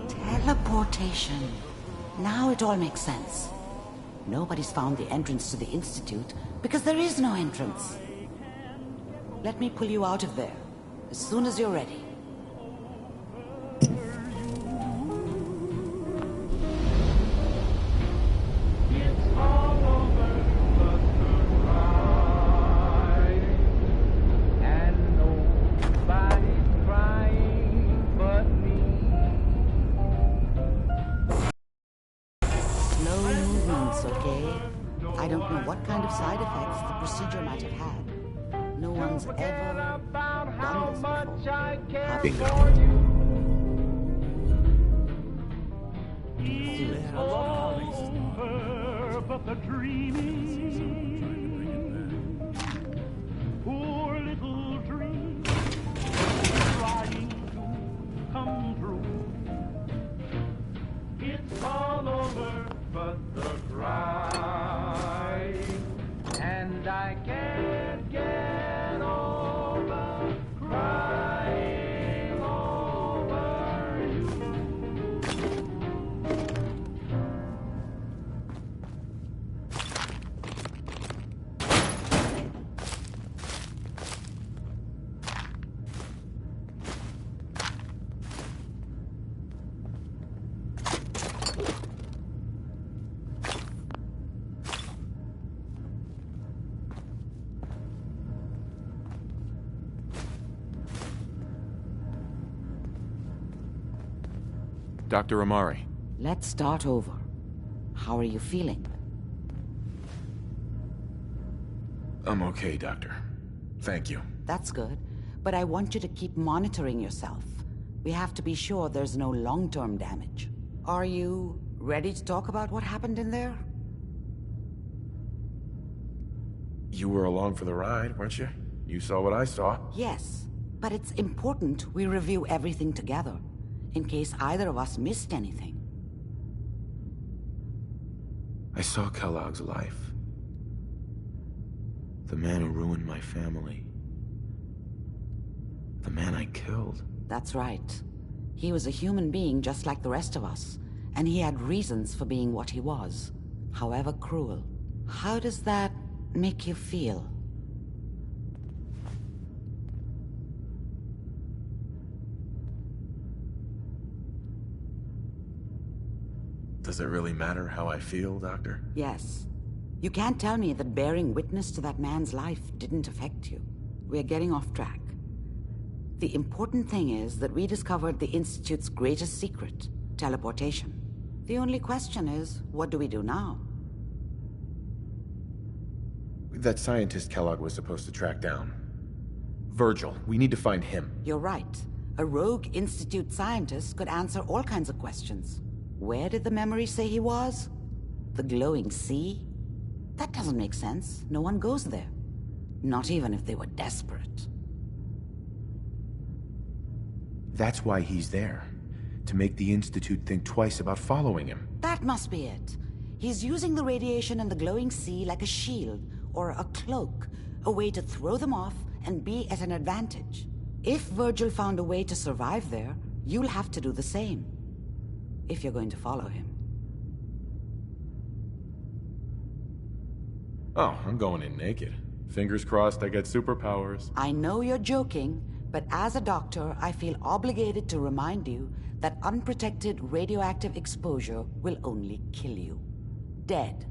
Teleportation. Now it all makes sense. Nobody's found the entrance to the Institute because there is no entrance. Let me pull you out of there as soon as you're ready. Procedure might have had. No one's ever done this before. But the dreaming, poor little dream, trying to come true. It's all over, but the cry Dr. Amari. Let's start over. How are you feeling? I'm okay, Doctor. Thank you. That's good, but I want you to keep monitoring yourself. We have to be sure there's no long-term damage. Are you ready to talk about what happened in there? You were along for the ride, weren't you? You saw what I saw. Yes, but it's important we review everything together, in case either of us missed anything. I saw Kellogg's life. The man who ruined my family. The man I killed. That's right. He was a human being just like the rest of us, and he had reasons for being what he was, however cruel. How does that make you feel? Does it really matter how I feel, Doctor? Yes. You can't tell me that bearing witness to that man's life didn't affect you. We're getting off track. The important thing is that we discovered the Institute's greatest secret, teleportation. The only question is, what do we do now? That scientist Kellogg was supposed to track down. Virgil, we need to find him. You're right. A rogue Institute scientist could answer all kinds of questions. Where did the memory say he was? The glowing sea? That doesn't make sense. No one goes there. Not even if they were desperate. That's why he's there. To make the Institute think twice about following him. That must be it. He's using the radiation in the glowing sea like a shield, or a cloak, a way to throw them off and be at an advantage. If Virgil found a way to survive there, you'll have to do the same. If you're going to follow him. Oh, I'm going in naked. Fingers crossed I get superpowers. I know you're joking, but as a doctor, I feel obligated to remind you that unprotected radioactive exposure will only kill you. Dead.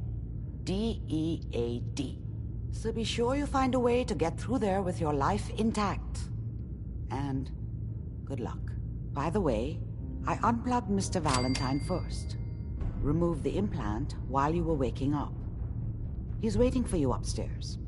D-E-A-D. So be sure you find a way to get through there with your life intact. And good luck. By the way, I unplugged Mr. Valentine first. Removed the implant while you were waking up. He's waiting for you upstairs.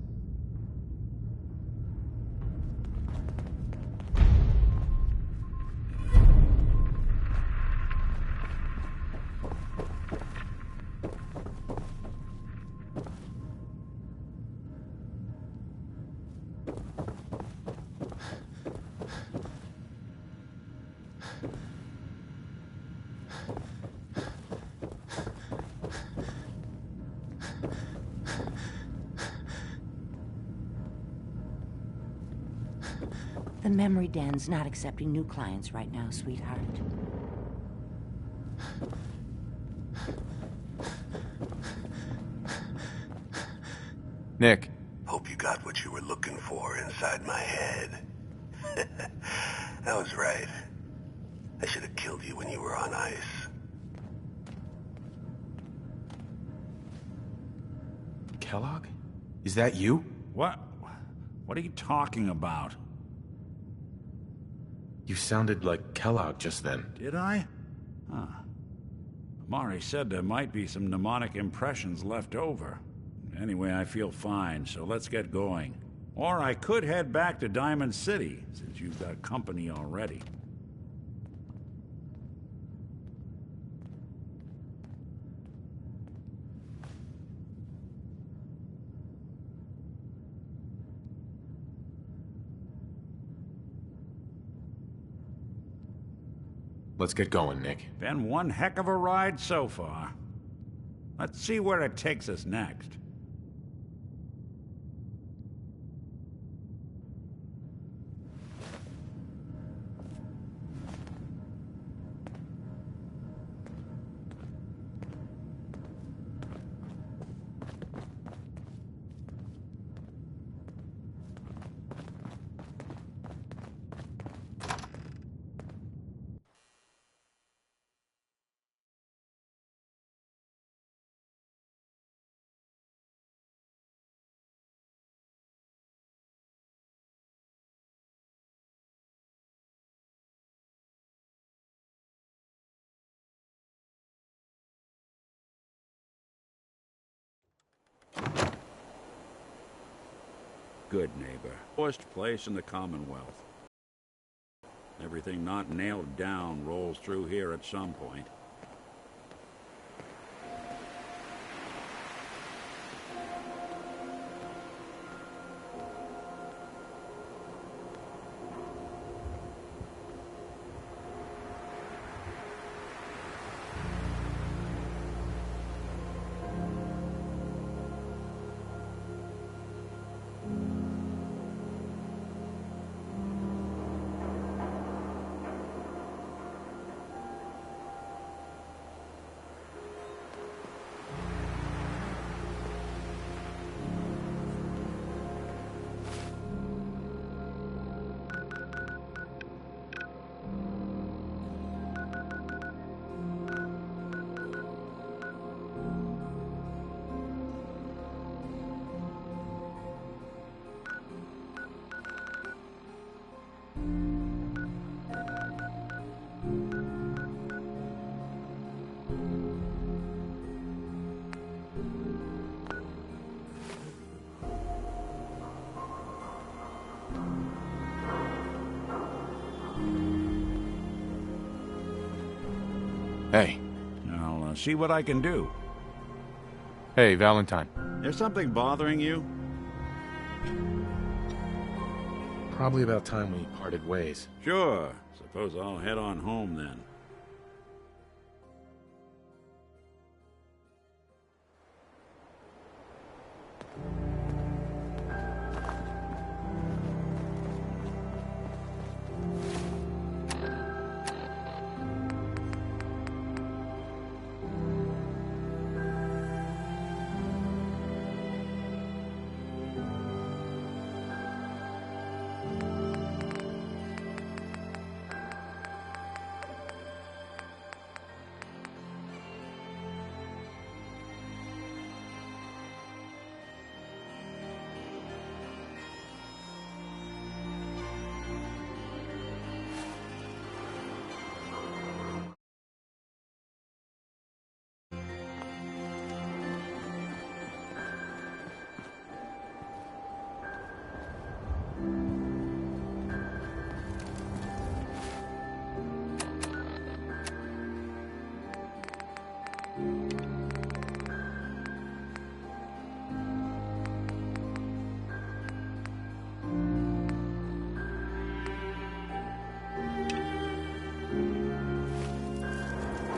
The memory den's not accepting new clients right now, sweetheart. Nick. Hope you got what you were looking for inside my head. I was right. I should have killed you when you were on ice. Kellogg? Is that you? What? What are you talking about? You sounded like Kellogg just then. Did I? Huh. Amari said there might be some mnemonic impressions left over. Anyway, I feel fine, so let's get going. Or I could head back to Diamond City, since you've got company already. Let's get going, Nick. Been one heck of a ride so far. Let's see where it takes us next. good neighbor. Worst place in the Commonwealth. Everything not nailed down rolls through here at some point. Hey. I'll see what I can do. Hey, Valentine. There's something bothering you? Probably about time we parted ways. Sure. Suppose I'll head on home then.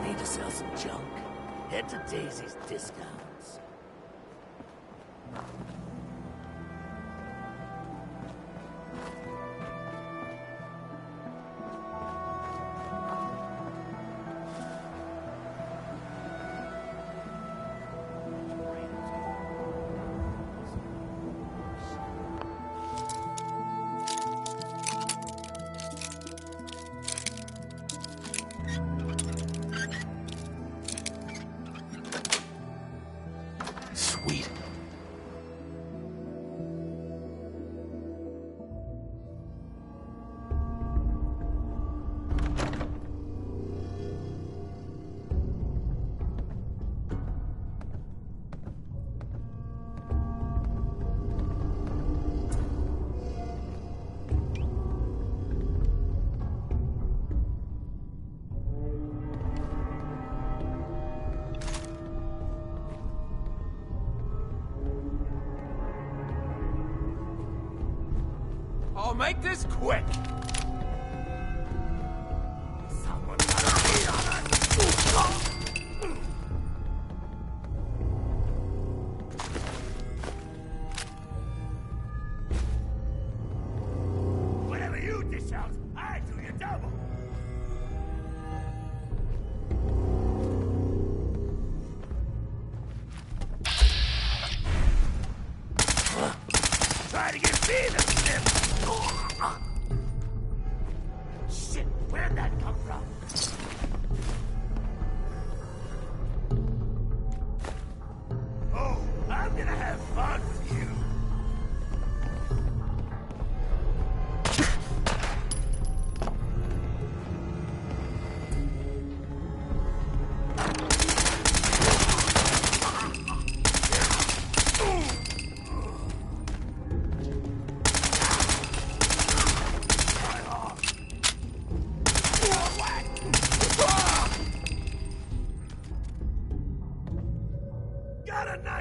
Need to sell some junk? Head to Daisy's Discounts. Sweet. I'll make this quick. Someone got a beat on us. Whatever you dish out, I do your double. Try to give me the sniff. Shit, where'd that come from? Oh, I'm gonna have fun with you.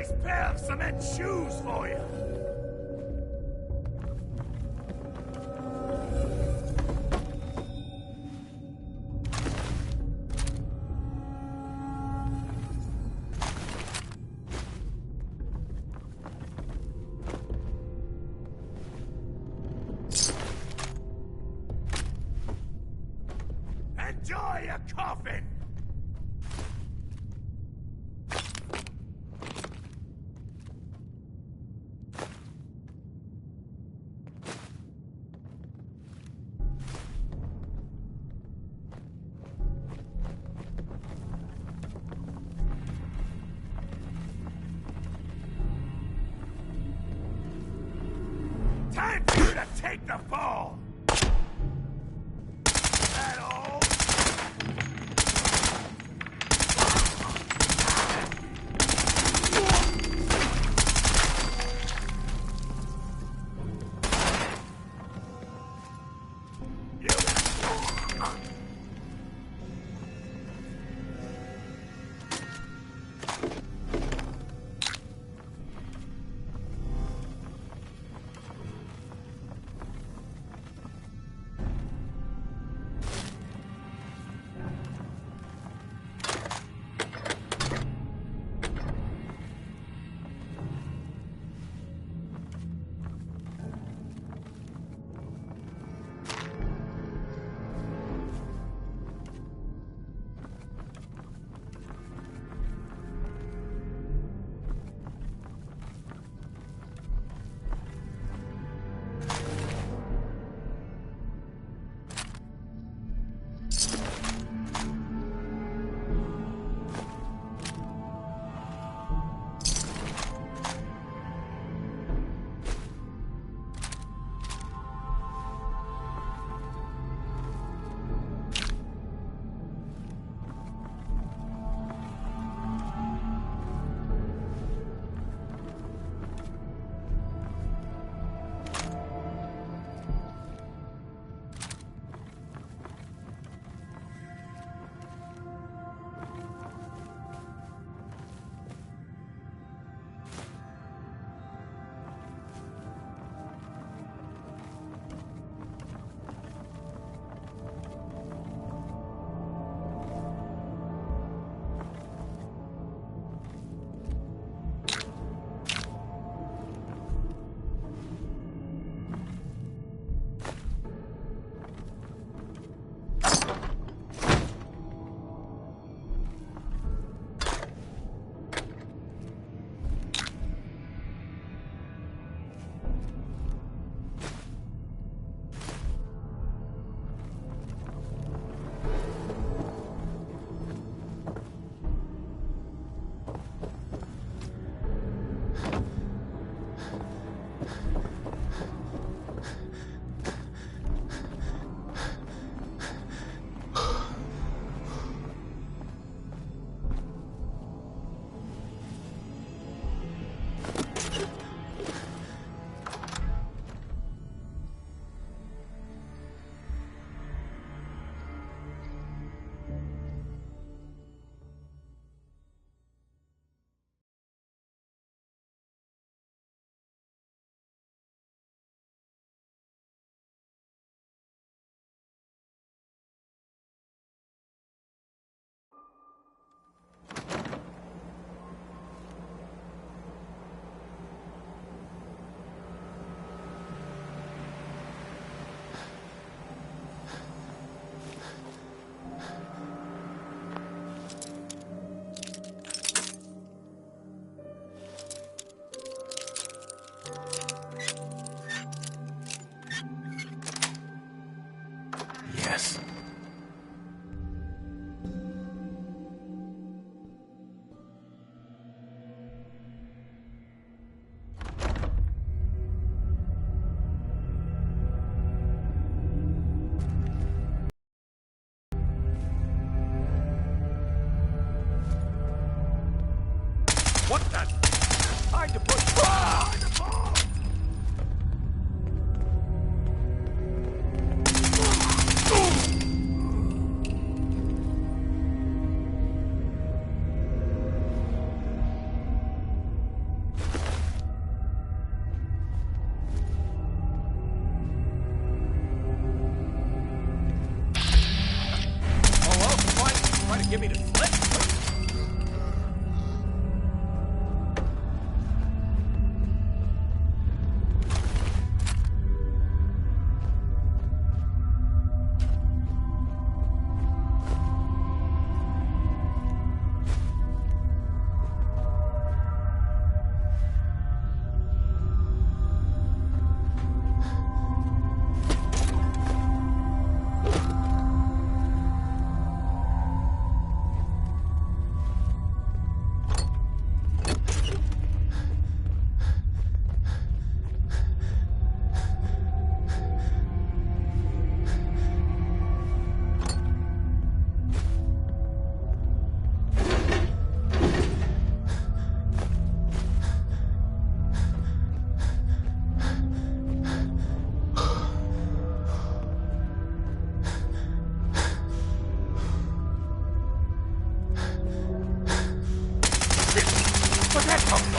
nice pair of cement shoes for you. Enjoy your coffin! Time for you to take the fall! That all? Yes. What the? Time to push. Ah! give me the slip? What's that?